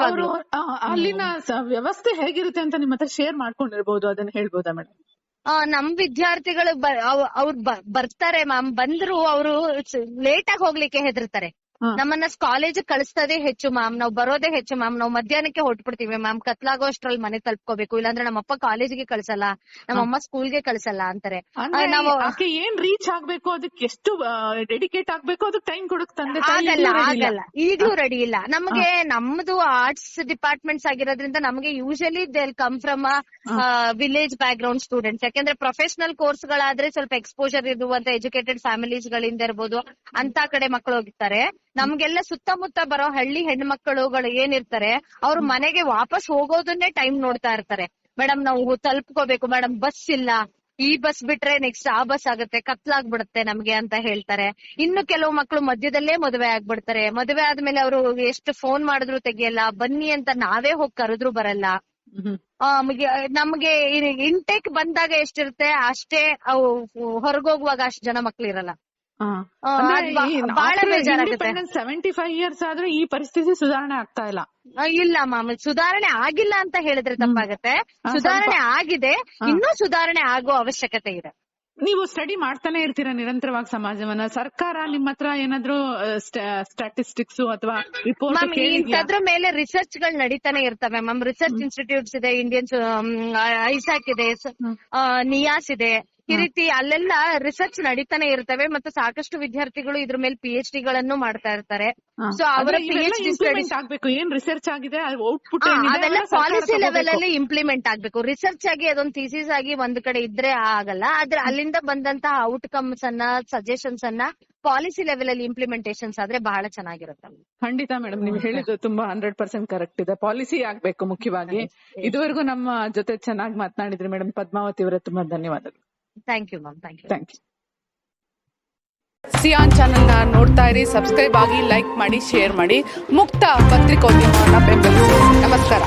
ಅಲ್ಲಿನ ವ್ಯವಸ್ಥೆ ಹೇಗಿರುತ್ತೆ ಅಂತ ನಿಮ್ಮ ಹತ್ರ ಶೇರ್ ಮಾಡ್ಕೊಂಡಿರ್ಬೋದು, ಅದನ್ನ ಹೇಳ್ಬೋದಾ ಮೇಡಮ್? ನಮ್ ವಿದ್ಯಾರ್ಥಿಗಳು ಅವ್ರು ಬರ್ತಾರೆ ಮ್ಯಾಮ್. ಬಂದ್ರು ಅವರು ಲೇಟ್ ಆಗಿ ಹೋಗ್ಲಿಕ್ಕೆ ಹೆದರ್ತಾರೆ. ನಮ್ಮನ್ನ ಕಾಲೇಜ್ ಕಳಿಸ್ತದೇ ಹೆಚ್ಚು ಮ್ಯಾಮ್, ನಾವ್ ಬರೋದೇ ಹೆಚ್ಚು ಮ್ಯಾಮ್. ನಾವ್ ಮಧ್ಯಾಹ್ನಕ್ಕೆ ಹೊಟ್ಬಿಡ್ತೀವಿ ಮ್ಯಾಮ್, ಕತ್ಲಾಗೋ ಅಷ್ಟ್ರಲ್ಲಿ ಮನೆ ತಲುಪ್ಕೋಬೇಕು, ಇಲ್ಲಾಂದ್ರೆ ನಮ್ಮಪ್ಪ ಕಾಲೇಜ್ಗೆ ಕಳ್ಸಲ್ಲ, ನಮ್ಮಮ್ಮ ಸ್ಕೂಲ್ಗೆ ಕಳ್ಸಲ್ಲ ಅಂತಾರೆ. ನಾವು ಏನ್ ರೀಚ್ ಆಗ್ಬೇಕು, ಅದಕ್ಕೆ ಎಷ್ಟು ಡೆಡಿಕೇಟ್ ಆಗ್ಬೇಕು, ಅದಕ್ಕೆ ಟೈಮ್ ಕೊಡುತ್ತೆ. ಆಗಲ್ಲ, ಈಗ್ಲೂ ರೆಡಿ ಇಲ್ಲ. ನಮ್ಗೆ ನಮ್ದು ಆರ್ಟ್ಸ್ ಡಿಪಾರ್ಟ್ಮೆಂಟ್ಸ್ ಆಗಿರೋದ್ರಿಂದ ನಮ್ಗೆ usually they come from village back ground students. ಯಾಕಂದ್ರೆ ಪ್ರೊಫೆಷನಲ್ ಕೋರ್ಸ್ ಗಳಾದ್ರೆ ಸ್ವಲ್ಪ ಎಕ್ಸ್ಪೋಜರ್ ಇರುವಂತ ಎಜುಕೇಟೆಡ್ ಫ್ಯಾಮಿಲೀಸ್ ಗಳಿಂದ ಇರ್ಬೋದು, ಅಂತ ಕಡೆ ಮಕ್ಕಳು ಹೋಗಿರ್ತಾರೆ. ನಮ್ಗೆಲ್ಲ ಸುತ್ತಮುತ್ತ ಬರೋ ಹಳ್ಳಿ ಹೆಣ್ಮಕ್ಳುಗಳು ಏನಿರ್ತಾರೆ, ಅವ್ರ ಮನೆಗೆ ವಾಪಸ್ ಹೋಗೋದನ್ನೇ ಟೈಮ್ ನೋಡ್ತಾ ಇರ್ತಾರೆ. ಮೇಡಮ್ ನಾವು ತಲುಪ್ಕೋಬೇಕು ಮೇಡಮ್, ಬಸ್ ಇಲ್ಲ, ಈ ಬಸ್ ಬಿಟ್ರೆ ನೆಕ್ಸ್ಟ್ ಆ ಬಸ್ ಆಗುತ್ತೆ, ಕತ್ಲಾಗ್ಬಿಡುತ್ತೆ ನಮ್ಗೆ ಅಂತ ಹೇಳ್ತಾರೆ. ಇನ್ನು ಕೆಲವು ಮಕ್ಳು ಮಧ್ಯದಲ್ಲೇ ಮದುವೆ ಆಗ್ಬಿಡ್ತಾರೆ. ಮದುವೆ ಆದ್ಮೇಲೆ ಅವರು ಎಷ್ಟು ಫೋನ್ ಮಾಡಿದ್ರು ತೆಗಿಯಲ್ಲ, ಬನ್ನಿ ಅಂತ ನಾವೇ ಹೋಗಿ ಕರೆದ್ರು ಬರಲ್ಲ. ನಮ್ಗೆ ಇಂಟೇಕ್ ಬಂದಾಗ ಎಷ್ಟಿರುತ್ತೆ ಅಷ್ಟೇ, ಅವು ಹೊರಗೋಗುವಾಗ ಅಷ್ಟು ಜನ ಮಕ್ಳು ಇರಲ್ಲ. ಬಹಳ ಬೇಜಾರಾಗುತ್ತೆ. 75 years ಆದ್ರೆ ಈ ಪರಿಸ್ಥಿತಿ ಸುಧಾರಣೆ ಆಗ್ತಾ ಇಲ್ಲ. ಇಲ್ಲ ಮ್ಯಾಮ್, ಸುಧಾರಣೆ ಆಗಿಲ್ಲ ಅಂತ ಹೇಳಿದ್ರೆ ತಪ್ಪಾಗತ್ತೆ. ಸುಧಾರಣೆ ಆಗಿದೆ, ಇನ್ನೂ ಸುಧಾರಣೆ ಆಗೋ ಅವಶ್ಯಕತೆ ಇದೆ. ನೀವು ಸ್ಟಡಿ ಮಾಡ್ತಾನೆ ಇರ್ತೀರಾ ನಿರಂತರವಾಗಿ ಸಮಾಜವನ್ನ. ಸರ್ಕಾರ ನಿಮ್ಮ ಹತ್ರ ಏನಾದ್ರು ಸ್ಟಾಟಿಸ್ಟಿಕ್ಸ್ ಅಥವಾ ರಿಪೋರ್ಟ್ ಇಂಥದ್ರ ಮೇಲೆ ರಿಸರ್ಚ್ ಗಳು ನಡೀತಾನೆ ಇರ್ತವೆ ಮ್ಯಾಮ್. ರಿಸರ್ಚ್ ಇನ್ಸ್ಟಿಟ್ಯೂಟ್ಸ್ ಇದೆ, ಇಂಡಿಯನ್ ಐಸಾಕ್ ಇದೆ, ನಿಯಾಸ್ ಇದೆ, ಈ ರೀತಿ ಅಲ್ಲೆಲ್ಲ ರಿಸರ್ಚ್ ನಡೀತಾನೆ ಇರ್ತವೆ. ಮತ್ತು ಸಾಕಷ್ಟು ವಿದ್ಯಾರ್ಥಿಗಳು ಇದ್ರ ಮೇಲೆ PhD ಗಳನ್ನು ಮಾಡ್ತಾ ಇರ್ತಾರೆ. ಸೊ ಅವರ PhD ಸ್ಟಡೀಸ್ ಆಗ್ಬೇಕು. ಏನ್ ರಿಸರ್ಚ್ ಆಗಿದೆ ಅದೆಲ್ಲ ಪಾಲಿಸಿ ಲೆವೆಲ್ ಅಲ್ಲಿ ಇಂಪ್ಲಿಮೆಂಟ್ ಆಗ್ಬೇಕು. ರಿಸರ್ಚ್ ಆಗಿ ಅದೊಂದು ಥೀಸಿಸ್ ಆಗಿ ಒಂದ್ ಕಡೆ ಇದ್ರೆ ಆಗಲ್ಲ. ಆದ್ರೆ ಅಲ್ಲಿಂದ ಬಂದಂತಹ ಔಟ್ಕಮ್ಸ್ ಅನ್ನ, ಸಜೆಷನ್ಸ್ ಅನ್ನ ಪಾಲಿಸಿ ಲೆವೆಲ್ ಅಲ್ಲಿ ಇಂಪ್ಲಿಮೆಂಟೇಷನ್ಸ್ ಆದ್ರೆ ಬಹಳ ಚೆನ್ನಾಗಿರುತ್ತೆ. ಖಂಡಿತ ಮೇಡಮ್, ನೀವು ಹೇಳಿದ್ದು ತುಂಬಾ 100% ಕರೆಕ್ಟ್ ಇದೆ. ಪಾಲಿಸಿ ಆಗ್ಬೇಕು ಮುಖ್ಯವಾಗಿ. ಇದುವರೆಗೂ ನಮ್ಮ ಜೊತೆ ಚೆನ್ನಾಗಿ ಮಾತನಾಡಿದ್ರಿ ಮೇಡಮ್. ಪದ್ಮಾವತಿ ಅವರೇ, ತುಂಬಾ ಧನ್ಯವಾದಗಳು. Thank you ma'am. Thank you. ಸಿಯಾನ್ ಚಾನೆಲ್ ನೋಡ್ತಾ ಇರಿ, ಸಬ್ಸ್ಕ್ರೈಬ್ ಆಗಿ, ಲೈಕ್ ಮಾಡಿ, ಶೇರ್ ಮಾಡಿ. ಮುಕ್ತ ಪತ್ರಿಕೋದ್ಯಮವನ್ನು ಬೆಂಬಲಿಸಿ. ನಮಸ್ಕಾರ.